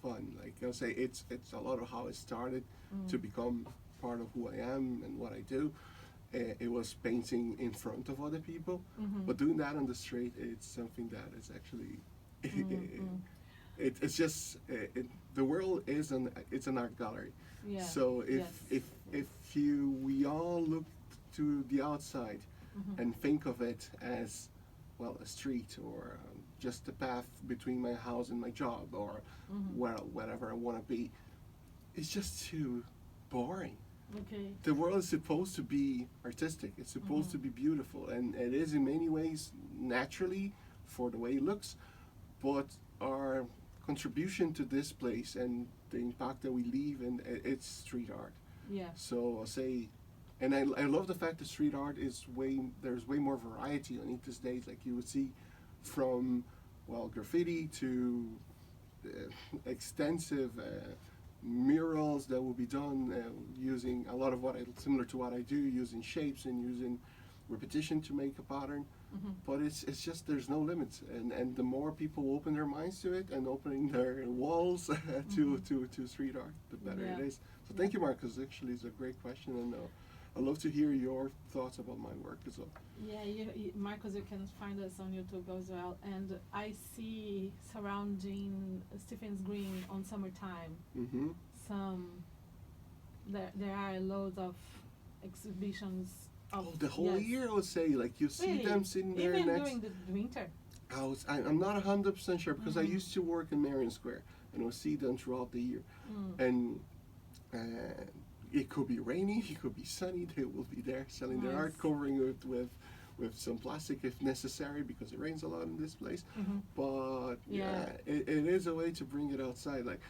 S2: fun. Like I'll say, it's a lot of how it started to become part of who I am and what I do. It was painting in front of other people, but doing that on the street, it's something that is actually, it's just the world is it's an art gallery.
S1: Yeah.
S2: So
S1: yes.
S2: if we all look to the outside and think of it as, well, a street or just a path between my house and my job or whatever I want to be, it's just too boring.
S1: Okay.
S2: The world is supposed to be artistic. It's supposed to be beautiful, and it is in many ways naturally for the way it looks. But our contribution to this place and the impact that we leave in, it's street art.
S1: Yeah.
S2: So I'll say, and I love the fact that street art is there's way more variety on it these days. Like you would see from, well, graffiti to extensive murals that will be done using a lot of similar to what I do, using shapes and using repetition to make a pattern. But it's just there's no limits, and the more people open their minds to it and opening their walls to street art, the better it
S1: Yeah.
S2: is. So thank you, Marcus. Actually, it's a great question, and I'd love to hear your thoughts about my work as well.
S1: Yeah, Marcos, you can find us on YouTube as well. And I see surrounding Stephen's Green on summertime.
S2: Mm-hmm.
S1: There are loads of exhibitions. Of,
S2: The whole
S1: yes.
S2: year, I would say, like you see
S1: Really?
S2: them sitting there
S1: Even
S2: next.
S1: during the winter.
S2: I'm not 100% sure because I used to work in Marion Square and I would see them throughout the year. And it could be rainy, it could be sunny. They will be there selling their art,
S1: Nice.
S2: covering it with some plastic if necessary because it rains a lot in this place. But
S1: Yeah.
S2: it is a way to bring it outside. Like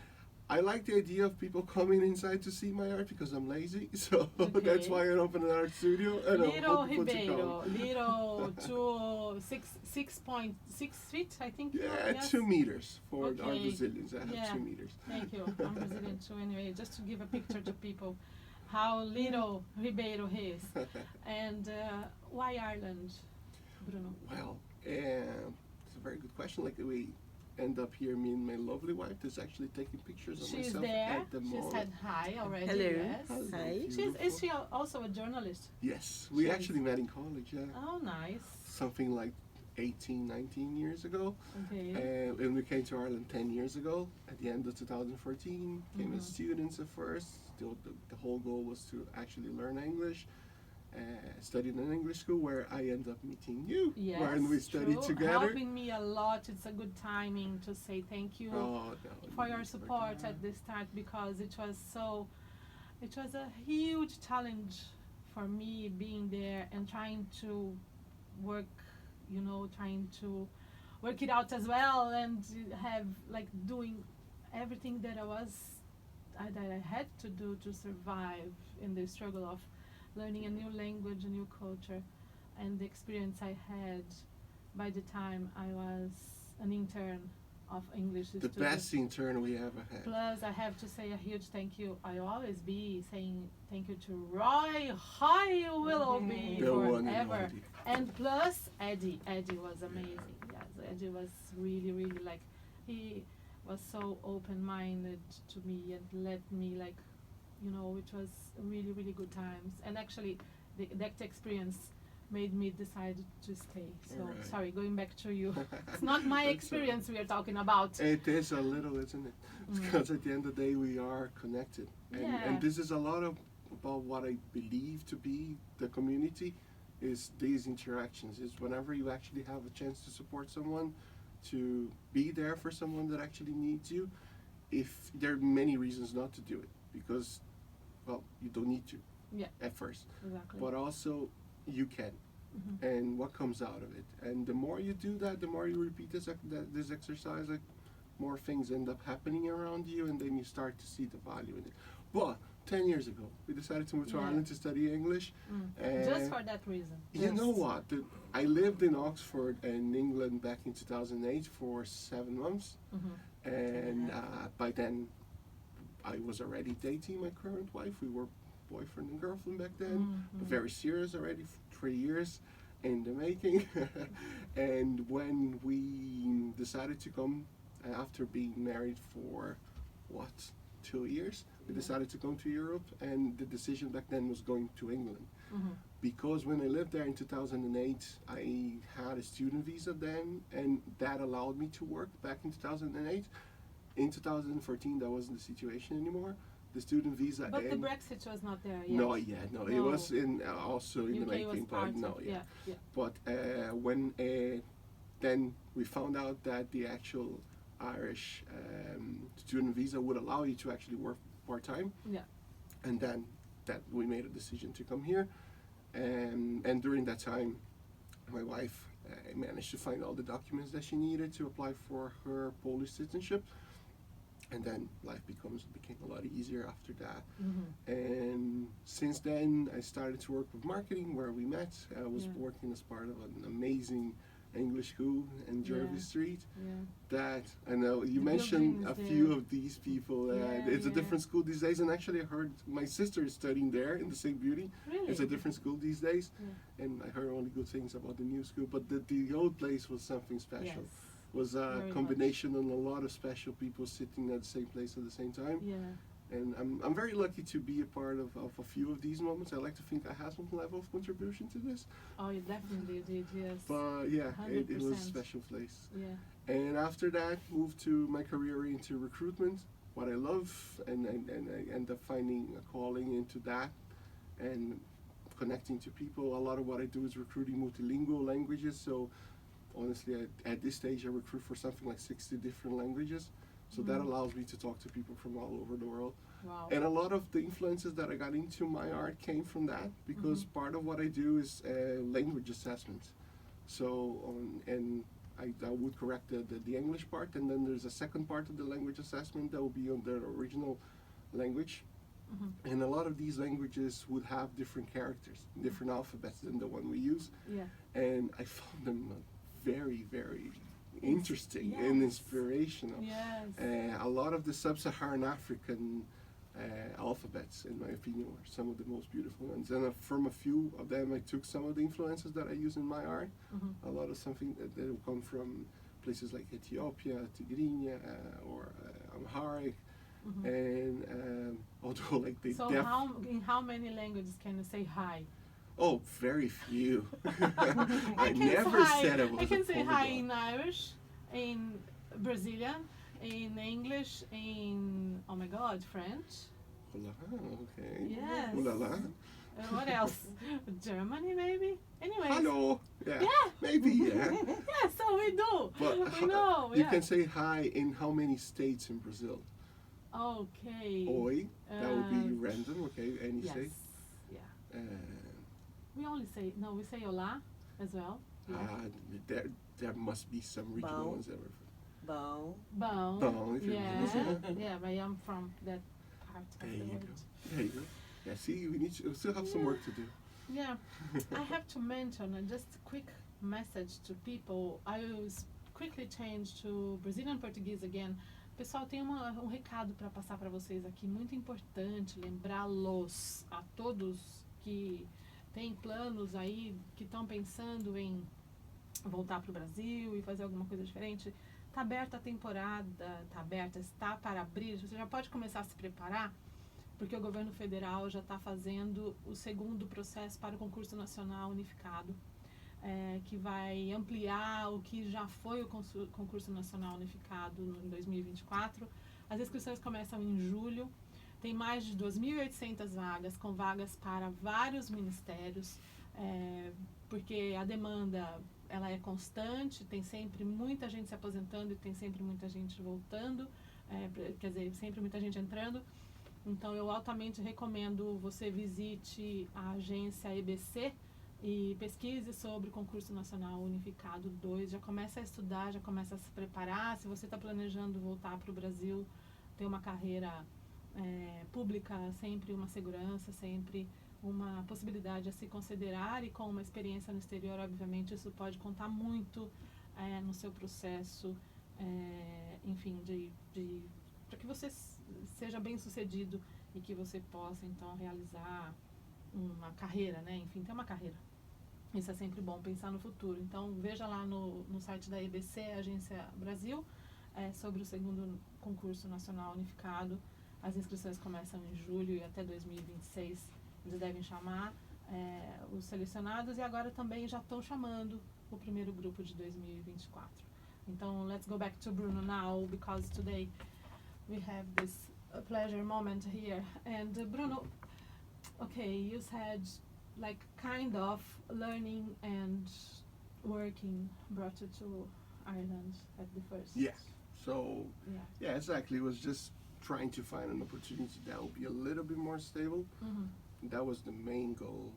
S2: I like the idea of people coming inside to see my art because I'm lazy, so that's
S1: Okay.
S2: why I open an art studio. And I
S1: Little
S2: hope people to
S1: Ribeiro,
S2: come.
S1: little 6.6 feet, I think.
S2: Yeah,
S1: yes?
S2: 2 meters for our
S1: Okay.
S2: Brazilians. I have
S1: Yeah.
S2: 2 meters.
S1: Thank you. I'm Brazilian too, anyway, just to give a picture to people how little Ribeiro is. And why Ireland, Bruno?
S2: Well, it's a very good question. Like we end up here, me and my lovely wife is actually taking pictures of
S1: She's
S2: myself
S1: there.
S2: at the
S1: She's
S2: moment.
S1: said hi already.
S5: Hello.
S1: Yes.
S2: Hello,
S5: Hi.
S1: Is she also a journalist?
S2: Yes, we
S1: She's-
S2: actually met in college. Yeah,
S1: Oh, nice.
S2: something like 18, 19 years ago.
S1: Okay.
S2: And we came to Ireland 10 years ago at the end of 2014. Came as students at first. The whole goal was to actually learn English. Studied in an English school where I end up meeting you.
S1: Yes,
S2: When we studied
S1: true.
S2: together.
S1: Helping me a lot. It's a good timing to say thank you
S2: Oh, no,
S1: for your
S2: no,
S1: support
S2: that.
S1: at the start because it was a huge challenge for me being there and trying to work, trying to work it out as well and have like doing everything that I had to do to survive in the struggle of learning a new language, a new culture, and the experience I had by the time I was an intern of English
S2: The
S1: students.
S2: best intern we ever had.
S1: Plus, I have to say a huge thank you. I always be saying thank you to Roy Willoughby
S2: The one and
S1: forever.
S2: only.
S1: And plus, Eddie. Eddie was amazing. Yes, Eddie was really, really like, he was so open-minded to me and let me it was really, really good times. And actually, that experience made me decide to stay. So
S2: Alright.
S1: sorry, going back to you. It's not my
S2: That's
S1: experience we are talking about.
S2: It is a little, isn't it?
S1: Mm.
S2: Because at the end of the day, we are connected. And,
S1: Yeah.
S2: and this is a lot of about what I believe to be the community is these interactions. Is whenever you actually have a chance to support someone, to be there for someone that actually needs you. If there are many reasons not to do it, because, well, you don't need to.
S1: Yeah.
S2: At first.
S1: Exactly.
S2: But also, you can.
S1: Mhm.
S2: And what comes out of it. And the more you do that, the more you repeat this exercise, like, more things end up happening around you, and then you start to see the value in it. But 10 years ago, we decided to move to
S1: Yeah.
S2: Ireland to study English.
S1: Mm. Just for that reason.
S2: You know
S1: Yes.
S2: what? I lived in Oxford in England back in 2008 for 7 months.
S1: Mhm.
S2: And by then, I was already dating my current wife. We were boyfriend and girlfriend back then.
S1: Mhm.
S2: Very serious already, 3 years in the making. And when we decided to come, after being married for, 2 years, we decided to come to Europe, and the decision back then was going to England.
S1: Mhm.
S2: Because when I lived there in 2008, I had a student visa then, and that allowed me to work back in 2008. In 2014, that wasn't the situation anymore. The student visa
S1: But the
S2: ended.
S1: Brexit was not there yet.
S2: No, yeah, no, it
S1: No.
S2: was in also in the
S1: UK was
S2: making,
S1: part
S2: but no,
S1: of,
S2: yeah.
S1: yeah.
S2: But when then we found out that the actual Irish student visa would allow you to actually work part time,
S1: Yeah.
S2: and then that we made a decision to come here, and during that time, my wife managed to find all the documents that she needed to apply for her Polish citizenship. And then life became a lot easier after that.
S1: Mhm.
S2: And since then, I started to work with marketing, where we met. I was
S1: Yeah.
S2: working as part of an amazing English school in Jervis
S1: Yeah.
S2: Street.
S1: Yeah.
S2: That I know you
S1: The
S2: mentioned a
S1: buildings
S2: few
S1: there.
S2: of these people.
S1: Yeah,
S2: It's a
S1: yeah.
S2: different school these days, and actually, I heard my sister is studying there in the same beauty.
S1: Really?
S2: It's a different school these days,
S1: Yeah.
S2: and I heard only good things about the new school. But the old place was something special.
S1: Yes.
S2: Was a
S1: Very
S2: combination of a lot of special people sitting at the same place at the same time.
S1: Yeah.
S2: And I'm very lucky to be a part of a few of these moments. I like to think I had some level of contribution to this.
S1: Oh, you definitely did. Yes.
S2: But yeah, it was a
S1: 100%.
S2: special place.
S1: Yeah.
S2: And after that, moved to my career into recruitment, what I love, and I end up finding a calling into that and connecting to people. A lot of what I do is recruiting multilingual languages. So honestly, at this stage, I recruit for something like 60 different languages. So that
S1: Mhm.
S2: allows me to talk to people from all over the world.
S1: Wow.
S2: And a lot of the influences that I got into my art came from that, because part of what I do is language assessment. So, I would correct the English part, and then there's a second part of the language assessment that will be on the original language.
S1: Mhm.
S2: And a lot of these languages would have different characters, different alphabets than the one we use.
S1: Yeah.
S2: And I found them very, very interesting and
S1: Yes.
S2: inspirational.
S1: Yes.
S2: A lot of the sub-Saharan African alphabets, in my opinion, are some of the most beautiful ones. And from a few of them, I took some of the influences that I use in my art.
S1: Mhm.
S2: A lot of something that will come from places like Ethiopia, Tigrinya, or Amharic.
S1: Mhm.
S2: And although like they
S1: So in how many languages can you say hi?
S2: Oh, very few. I
S1: can
S2: never
S1: say hi.
S2: said I was
S1: I can
S2: a
S1: say hi
S2: polyglot.
S1: in Irish, in Brazilian, in English, in oh my God, French.
S2: Hola, okay.
S1: Yes.
S2: Ooh la la.
S1: What else? Germany maybe. Anyways.
S2: Hello. Yeah.
S1: Yeah.
S2: Maybe, yeah.
S1: Yeah. So we do.
S2: But
S1: we know.
S2: you
S1: Yeah.
S2: can say hi in how many states in Brazil?
S1: Okay.
S2: Oi. That would be
S1: Uh,
S2: random, okay? Any
S1: Yes.
S2: state.
S1: Yeah.
S2: Uh,
S1: We only say no. We say hola as well. Yeah.
S2: there must be some regional
S5: Bom.
S2: ones that were.
S5: Bom.
S1: Bom.
S2: Bom, if you
S1: Yeah.
S2: listen.
S1: Yeah. But I'm from that part of
S2: There
S1: the
S2: you
S1: world.
S2: go. There you go. Yeah, see, we still have some work to do.
S1: Yeah, I have to mention just a quick message to people. I will quickly change to Brazilian Portuguese again. Pessoal, tem recado para passar para vocês aqui, muito importante, lembrá-los a todos que têm planos aí, que estão pensando em voltar para o Brasil e fazer alguma coisa diferente. Está aberta a temporada, está para abrir, você já pode começar a se preparar, porque o governo federal já está fazendo o segundo processo para o concurso nacional unificado, que vai ampliar o que já foi o concurso nacional unificado em 2024. As inscrições começam em julho. Tem mais de 2.800 vagas, com vagas para vários ministérios, porque a demanda ela é constante, tem sempre muita gente se aposentando e tem sempre muita gente voltando, quer dizer, sempre muita gente entrando. Então, eu altamente recomendo você visite a agência EBC e pesquise sobre o Concurso Nacional Unificado 2. Já começa a estudar, já começa a se preparar. Se você está planejando voltar para o Brasil, ter uma carreira pública, sempre uma segurança, sempre uma possibilidade a se considerar, e com uma experiência no exterior, obviamente, isso pode contar muito no seu processo, enfim, para que você seja bem sucedido e que você possa, então, realizar uma carreira, né? Enfim, ter uma carreira. Isso é sempre bom, pensar no futuro. Então, veja lá no site da EBC, Agência Brasil, sobre o segundo concurso nacional unificado. As inscrições começam em julho e até 2026 eles devem chamar os selecionados, e agora também já estão chamando o primeiro grupo de 2024. Então, let's go back to Bruno now, because today we have this pleasure moment here. And Bruno, okay, you said like kind of learning and working brought you to Ireland at the first.
S2: Yeah. So, yeah, exactly. It was just trying to find an opportunity that would be a little bit more stable.
S1: Mm-hmm.
S2: That was the main goal.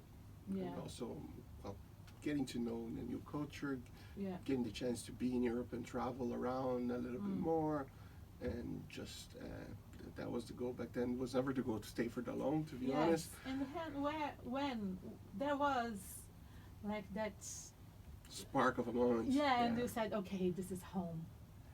S1: Yeah.
S2: And also, well, getting to know the new culture,
S1: Yeah.
S2: getting the chance to be in Europe and travel around a little bit more, and just that was the goal back then. Was never to go to stay for that long, to be honest.
S1: And when there was like that,
S2: Spark of a moment.
S1: and you said, okay, this is home.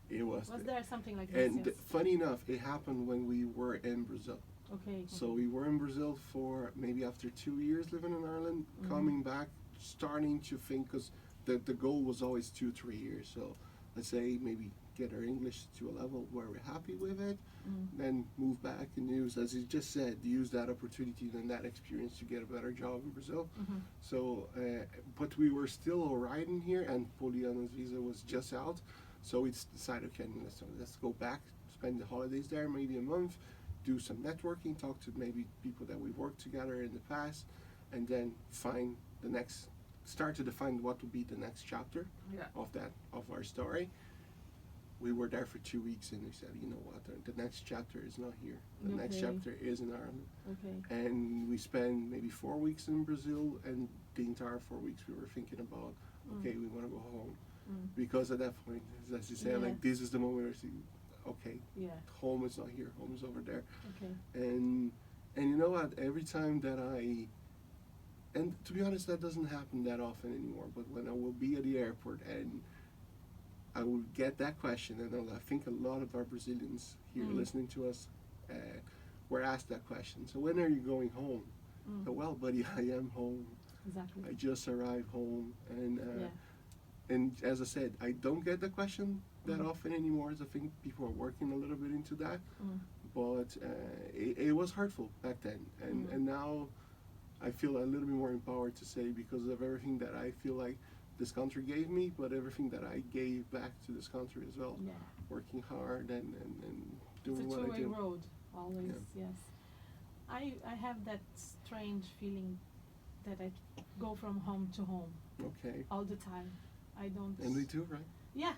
S2: It was.
S1: Was there something like this?
S2: And
S1: Yes.
S2: funny enough, it happened when we were in Brazil.
S1: Okay.
S2: So we were in Brazil for maybe after 2 years living in Ireland, coming back, starting to think, because the goal was always 2-3 years. So let's say maybe get our English to a level where we're happy with it, then move back and use, as you just said, use that opportunity and that experience to get a better job in Brazil. So, but we were still alright in here, and Poliana's visa was just out. So we decided, okay, let's go back, spend the holidays there, maybe a month, do some networking, talk to maybe people that we've worked together in the past, and then start to define what would be the next chapter of our story. We were there for 2 weeks, and we said, you know what, the next chapter is not here. The next chapter is in Ireland.
S1: Okay.
S2: And we spent maybe 4 weeks in Brazil, and the entire 4 weeks we were thinking about, okay, we want to go home. Because at that point, as you say, like, this is the moment where you see, okay, home is not here, home is over there.
S1: Okay.
S2: And you know what, every time that and to be honest, that doesn't happen that often anymore, but when I will be at the airport and I will get that question, and I think a lot of our Brazilians here listening to us were asked that question. So when are you going home? So, well, buddy, I am home.
S1: Exactly.
S2: I just arrived home, and as I said, I don't get the question that often anymore, as I think people are working a little bit into that. But it was hurtful back then, and now I feel a little bit more empowered to say, because of everything that I feel like this country gave me, but everything that I gave back to this country as well.
S1: Yeah.
S2: Working hard and doing
S1: It's a
S2: what I
S1: two-way
S2: do.
S1: road, always. Yes. I have that strange feeling that I go from home to home
S2: Okay.
S1: all the time. I don't.
S2: And we do, right?
S1: Yeah,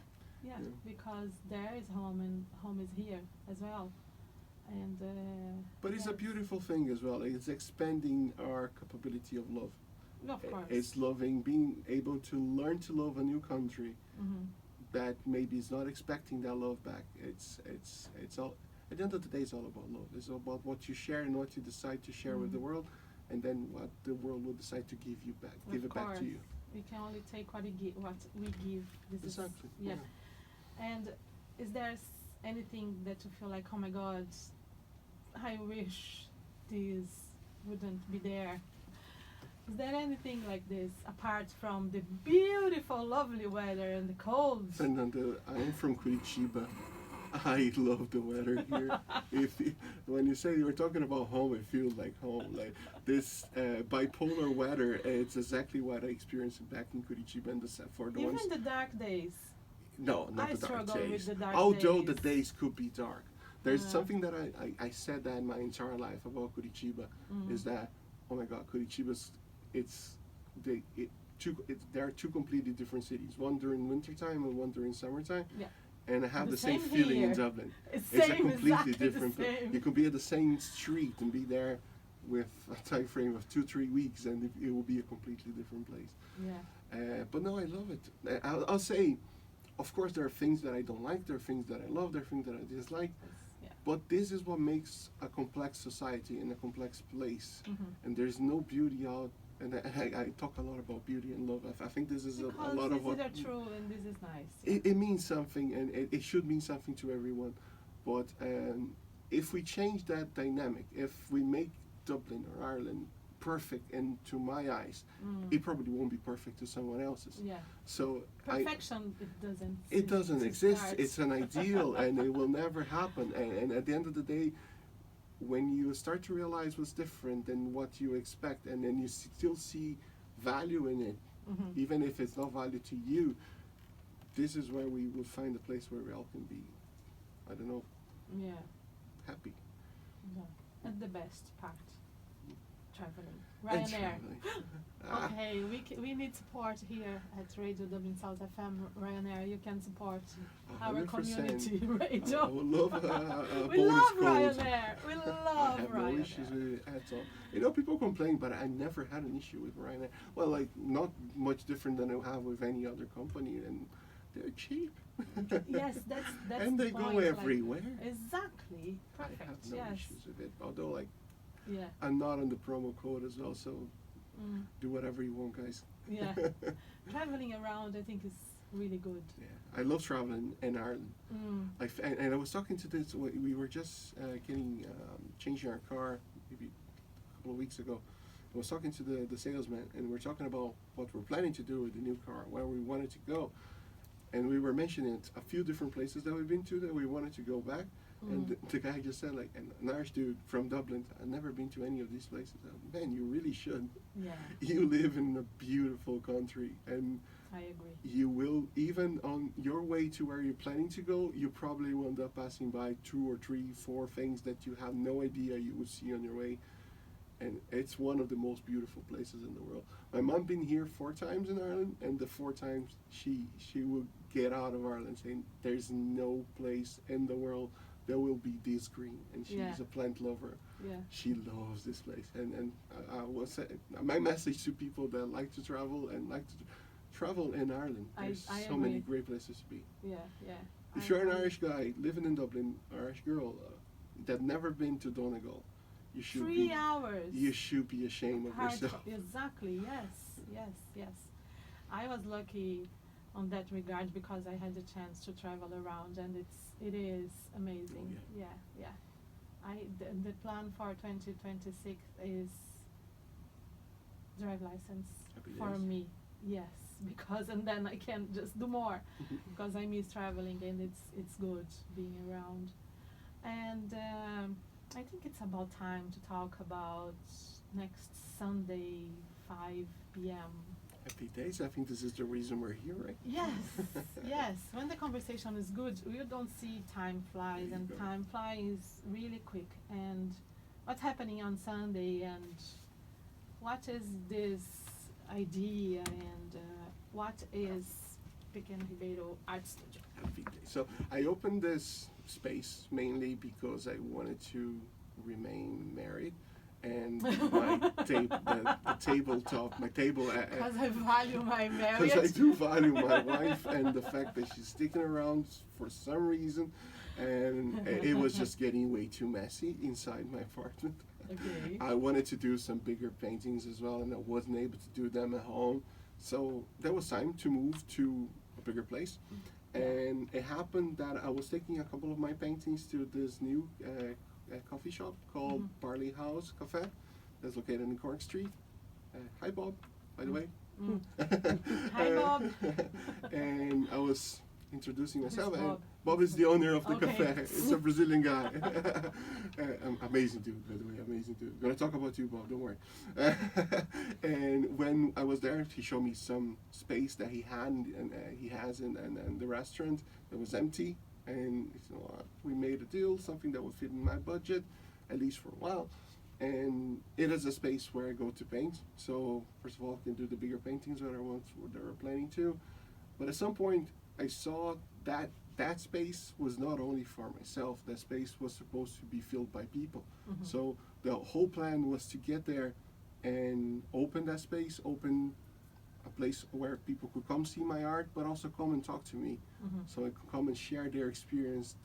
S1: because there is home and home is here as well, and.
S2: But it's a beautiful thing as well. It's expanding our capability of love.
S1: Of course.
S2: It's loving, being able to learn to love a new country that maybe is not expecting that love back. It's all, at the end of the day, it's all about love. It's all about what you share and what you decide to share with the world, and then what the world will decide to give you back, give it back to you.
S1: We can only take what we give. This
S2: Exactly.
S1: is, And is there anything that you feel like, oh my God, I wish this wouldn't be there? Is there anything like this apart from the beautiful, lovely weather and the cold?
S2: Fernando, I am from Curitiba, I love the weather here. When you say you were talking about home, it feels like home. Like this bipolar weather, it's exactly what I experienced back in Curitiba and for the
S1: Even
S2: ones.
S1: the dark days.
S2: No, not
S1: I
S2: the dark
S1: struggle with
S2: days.
S1: the dark
S2: Although the
S1: days.
S2: days could be dark. There's
S1: Yeah.
S2: something that I said that my entire life about Curitiba is that, oh my God, Curitiba's, it's, there are two completely different cities. One during wintertime and one during summertime.
S1: Yeah.
S2: And I have
S1: The
S2: the same
S1: same
S2: feeling in
S1: here.
S2: Dublin.
S1: It's
S2: It's a
S1: same,
S2: completely
S1: exactly the
S2: different place.
S1: same.
S2: You could be at the same street and be there with a time frame of 2-3 weeks, and it will be a completely different place.
S1: Yeah.
S2: But no, I love it. I'll say, of course, there are things that I don't like. There are things that I love. There are things that I dislike.
S1: Yeah.
S2: But this is what makes a complex society and a complex place.
S1: Mhm.
S2: And there's no beauty out. And I talk a lot about beauty and love. I think this is a
S1: Because
S2: lot of
S1: these
S2: what
S1: are true and this is nice.
S2: it means something, and it should mean something to everyone. But if we change that dynamic, if we make Dublin or Ireland perfect, and to my eyes, it probably won't be perfect to someone else's.
S1: Yeah.
S2: So
S1: Perfection,
S2: it
S1: it
S2: doesn't
S1: to
S2: exist.
S1: start.
S2: It's an ideal, and it will never happen. And at the end of the day, when you start to realize what's different than what you expect, and then you still see value in it,
S1: Mhm.
S2: even if it's not value to you, this is where we will find a place where we all can be, I don't know,
S1: Yeah.
S2: happy.
S1: Yeah. And the best part, traveling.
S2: And
S1: Ryanair.
S2: traveling. Ah,
S1: Okay, we need support here at Radio Dublin South FM. Ryanair, you can support our
S2: 100%.
S1: community
S2: I
S1: radio.
S2: would love a
S1: We
S2: bonus
S1: love
S2: code.
S1: Ryanair. We
S2: I
S1: love
S2: have no
S1: Ryanair.
S2: issues with it at all. You know, people complain, but I never had an issue with Ryanair. Well, like, not much different than I have with any other company, and they're cheap.
S1: Yes, that's
S2: And
S1: the
S2: they
S1: point,
S2: go
S1: like-
S2: everywhere.
S1: Exactly. Perfect.
S2: I have no
S1: yes.
S2: issues with it. Although, like,
S1: Yeah.
S2: I'm not on the promo code as well, so
S1: Mm.
S2: do whatever you want, guys.
S1: Yeah. Traveling around, I think, is really good.
S2: Yeah, I love traveling in Ireland.
S1: Mm.
S2: And I was talking to this. We were just changing our car maybe a couple of weeks ago. I was talking to the salesman, and we're talking about what we're planning to do with the new car, where we wanted to go, and we were mentioning a few different places that we've been to that we wanted to go back. And the guy just said, like, an Irish dude from Dublin, I've never been to any of these places. Man, you really should.
S1: Yeah,
S2: You live in a beautiful country, and
S1: I agree.
S2: you will, even on your way to where you're planning to go, you probably will end up passing by 2 or 3, 4 things that you have no idea you would see on your way. And it's one of the most beautiful places in the world. My mom been here 4 times in Ireland, and the 4 times she will get out of Ireland saying there's no place in the world that will be this green. And she's
S1: Yeah.
S2: a plant lover.
S1: Yeah.
S2: She loves this place. And I was my message to people that like to travel and like to travel in Ireland. There's
S1: I
S2: so many
S1: agree.
S2: great places to be.
S1: Yeah, yeah.
S2: If you're an Irish guy living in Dublin, Irish girl that never been to Donegal, you should
S1: 3
S2: be.
S1: hours.
S2: You should be ashamed of
S1: Hard
S2: yourself.
S1: Exactly. Yes. I was lucky on that regard because I had the chance to travel around, and it is amazing.
S2: Oh,
S1: Yeah. The plan for 2026 is drive license
S2: Happy
S1: for
S2: days.
S1: me. Yes, because and then I can just do more because I miss traveling, and it's good being around. And I think it's about time to talk about next Sunday, 5 p.m.
S2: Happy days. I think this is the reason we're here, right?
S1: Yes. When the conversation is good, you don't see time flies,
S2: There you
S1: and
S2: go.
S1: time flies really quick. And what's happening on Sunday, and what is this idea, and what is Pequeno Ribeiro Art Studio?
S2: Happy days. So I opened this space mainly because I wanted to remain married, and my the tabletop, my table.
S1: Because I value my marriage.
S2: Because I do value my wife and the fact that she's sticking around for some reason, and it was just getting way too messy inside my apartment.
S1: Okay.
S2: I wanted to do some bigger paintings as well, and I wasn't able to do them at home. So there was time to move to a bigger place. And it happened that I was taking a couple of my paintings to this new coffee shop called Berkley House Cafe that's located in Cork Street. Hi, Bob, by the way.
S1: Hi, Bob.
S2: And I was introducing
S1: Who's
S2: myself. And
S1: Bob?
S2: Bob is the owner of the
S1: Okay.
S2: cafe. It's a Brazilian guy. Amazing dude, by the way, amazing dude. Gonna talk about you, Bob, don't worry. And when I was there, he showed me some space that he had and he has in the restaurant that was empty. And he said, well, we made a deal, something that would fit in my budget, at least for a while. And it is a space where I go to paint. So first of all, I can do the bigger paintings that I were planning to. But at some point, I saw that that space was not only for myself. That space was supposed to be filled by people.
S1: Mhm.
S2: So the whole plan was to get there and open that space, open a place where people could come see my art, but also come and talk to me.
S1: Mhm.
S2: So I could come and share their experience,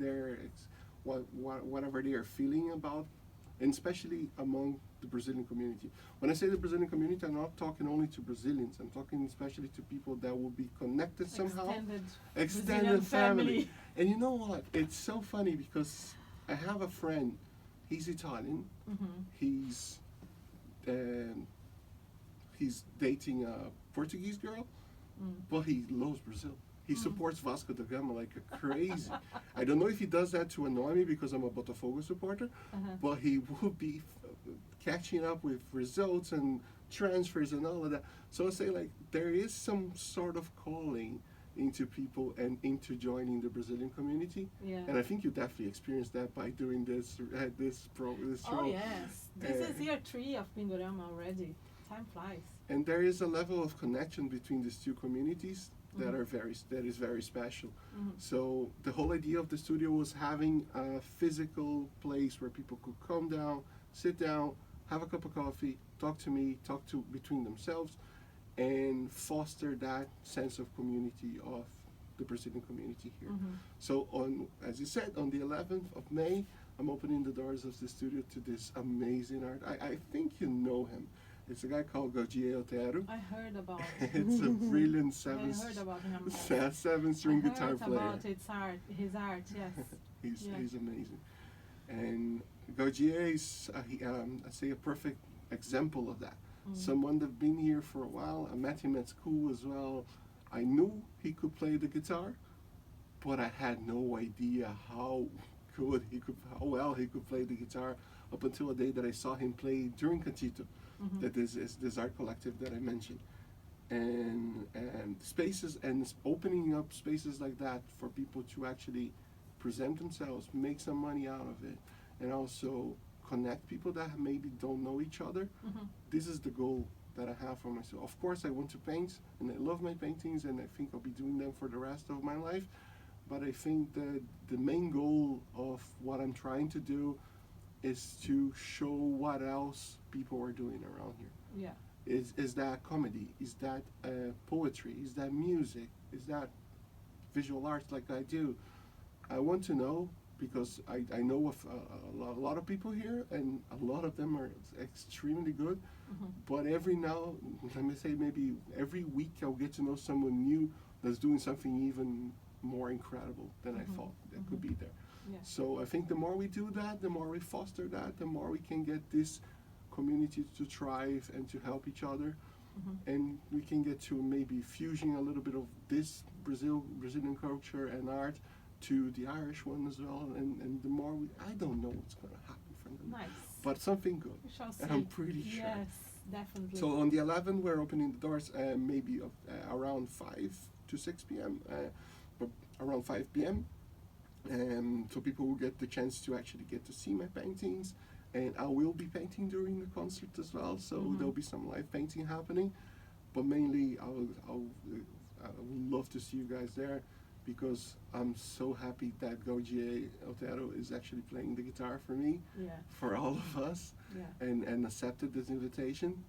S2: whatever they are feeling about, and especially among the Brazilian community. When I say the Brazilian community, I'm not talking only to Brazilians. I'm talking especially to people that will be connected somehow.
S1: Extended Brazilian
S2: Family. And you know what? It's so funny because I have a friend. He's Italian.
S1: Mhm.
S2: He's dating a Portuguese girl, but he loves Brazil. He supports Vasco da Gama like a crazy. I don't know if he does that to annoy me because I'm a Botafogo supporter, but he will be catching up with results and transfers and all of that. So I say like there is some sort of calling into people and into joining the Brazilian community.
S1: Yeah.
S2: And I think you definitely experienced that by doing this show.
S1: Oh yes, this is year 3 of Pindorama already. Time flies.
S2: And there is a level of connection between these two communities that
S1: Mhm.
S2: that is very special.
S1: Mhm.
S2: So the whole idea of the studio was having a physical place where people could come down, sit down, have a cup of coffee, talk to me, talk to between themselves, and foster that sense of community of the Brazilian community here.
S1: Mhm.
S2: So as you said, on the 11th of May, I'm opening the doors of the studio to this amazing art. I think you know him. It's a guy called Gaudier Otero.
S1: I heard about.
S2: It's a brilliant
S1: I heard about him. Yes.
S2: seven-string
S1: I heard
S2: guitar player.
S1: about his art. Yes. Yeah.
S2: He's amazing. And Gaudier is, I say, a perfect example of that. Someone that's been here for a while. I met him at school as well. I knew he could play the guitar, but I had no idea how well he could play the guitar up until a day that I saw him play during Cantito. That is this art collective that I mentioned. And spaces and opening up spaces like that for people to actually present themselves, make some money out of it, and also connect people that maybe don't know each other. This is the goal that I have for myself. Of course, I want to paint, and I love my paintings, and I think I'll be doing them for the rest of my life. But I think that the main goal of what I'm trying to do is to show what else people are doing around here.
S1: Yeah.
S2: Is that comedy? Is that poetry? Is that music? Is that visual arts like I do? I want to know because I know of a lot of people here, and a lot of them are extremely good. But let me say maybe every week I'll get to know someone new that's doing something even more incredible than I thought that could be there.
S1: Yeah.
S2: So I think the more we do that, the more we foster that, the more we can get this community to thrive and to help each other. And we can get to maybe fusing a little bit of this Brazilian culture and art to the Irish one as well. And the more I don't know what's going to happen from them.
S1: Nice.
S2: But something good.
S1: We shall see.
S2: And I'm pretty sure.
S1: Yes, definitely.
S2: So on the 11th, we're opening the doors maybe around 5 to 6 p.m., but around 5 p.m. So people will get the chance to actually get to see my paintings. And I will be painting during the concert as well, so there'll be some live painting happening. But mainly, I would love to see you guys there because I'm so happy that Gaudier Otero is actually playing the guitar for me, for all of us, and accepted this invitation.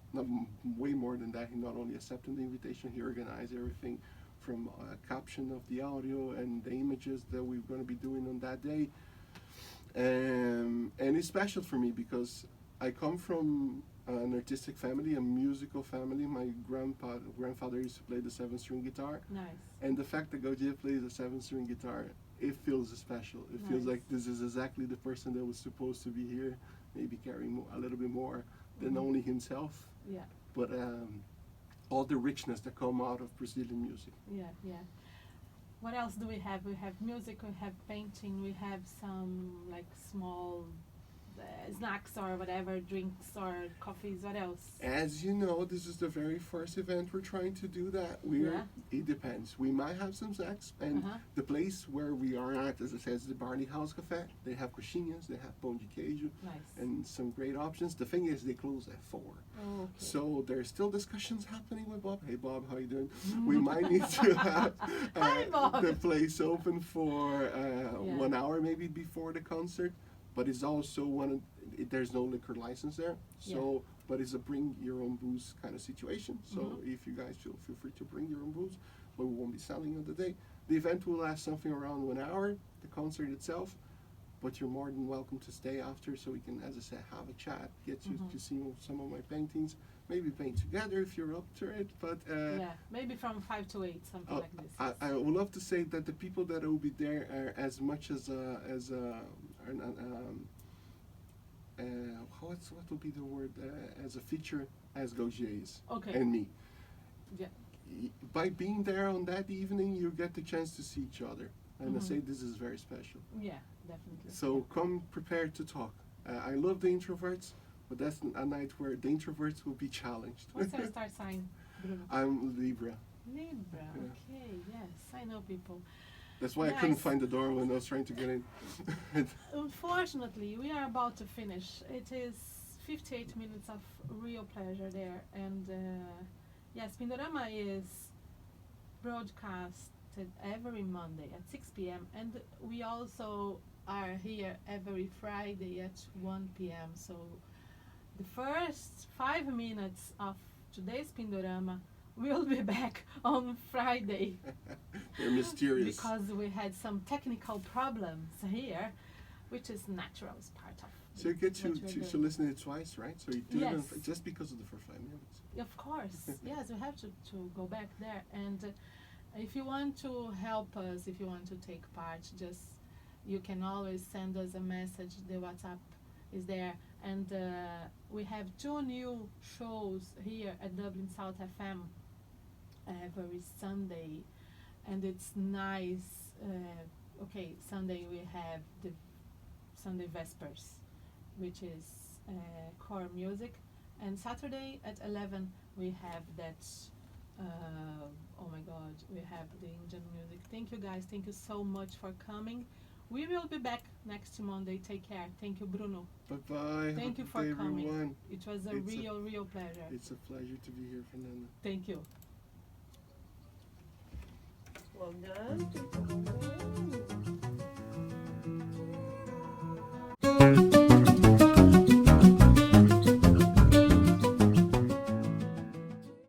S2: Way more than that, he not only accepted the invitation, he organized everything from caption of the audio and the images that we're going to be doing on that day. And it's special for me because I come from an artistic family, a musical family. My grandfather used to play the 7-string guitar.
S1: Nice.
S2: And the fact that Gaudier plays a 7-string guitar, it feels special. It feels like this is exactly the person that was supposed to be here, maybe carrying a little bit more than only himself.
S1: Yeah.
S2: But all the richness that come out of Brazilian music.
S1: Yeah, yeah. What else do we have? We have music, we have painting, we have some like small snacks or whatever, drinks or coffees. What else?
S2: As you know, this is the very first event we're trying to do that.
S1: Yeah.
S2: It depends. We might have some snacks, and the place where we are at, as I said, is the Berkley House Cafe. They have coxinhas, they have pão de queijo,
S1: Nice.
S2: and some great options. The thing is, they close at 4.
S1: Oh, okay.
S2: So there's still discussions happening with Bob. Hey Bob, how you doing? We might need to have
S1: Hi, Bob.
S2: the place open for
S1: Yeah.
S2: 1 hour maybe before the concert, but it's also there's no liquor license there. So, but it's a bring your own booze kind of situation. So if you guys feel free to bring your own booze, but we won't be selling on the day. The event will last something around 1 hour, the concert itself. But you're more than welcome to stay after, so we can, as I said, have a chat, get you to see some of my paintings, maybe paint together if you're up to it. But
S1: yeah, maybe from 5 to 8, something like this.
S2: I would love to say that the people that will be there are as much as what would be the word as a feature as Gaugier's and me.
S1: Yeah.
S2: By being there on that evening, you get the chance to see each other, and I say this is very special.
S1: Yeah, definitely.
S2: So come prepared to talk. I love the introverts, but that's a night where the introverts will be challenged.
S1: What's your star sign, Bruno?
S2: I'm Libra.
S1: Libra.
S2: Yeah.
S1: Okay. Yes, I know people.
S2: That's why I couldn't find the door when I was trying to get in.
S1: Unfortunately, we are about to finish. It is 58 minutes of real pleasure there, and yes, Pindorama is broadcasted every Monday at 6 p.m. and we also are here every Friday at 1 p.m. So the first 5 minutes of today's Pindorama will be back on Friday.
S2: They're mysterious.
S1: Because we had some technical problems here, which is natural, it's part of.
S2: So you get to
S1: what we're doing.
S2: listen to it twice, right? So you do
S1: Yes.
S2: it just because of the first 5 minutes.
S1: Of course, yes, we have to go back there. And if you want to help us, if you want to take part, you can always send us a message. The WhatsApp is there. And we have 2 new shows here at Dublin South FM every Sunday. And it's nice. Sunday we have the Sunday Vespers, which is core music. And Saturday at 11 we have that, oh my God, we have the Indian music. Thank you guys, thank you so much for coming. We will be back next Monday, take care. Thank you, Bruno.
S2: Bye-bye.
S1: Thank you
S2: Have a
S1: for
S2: good day,
S1: coming.
S2: everyone.
S1: It was a real pleasure.
S2: It's a pleasure to be here, Fernanda.
S1: Thank you.
S5: Well done.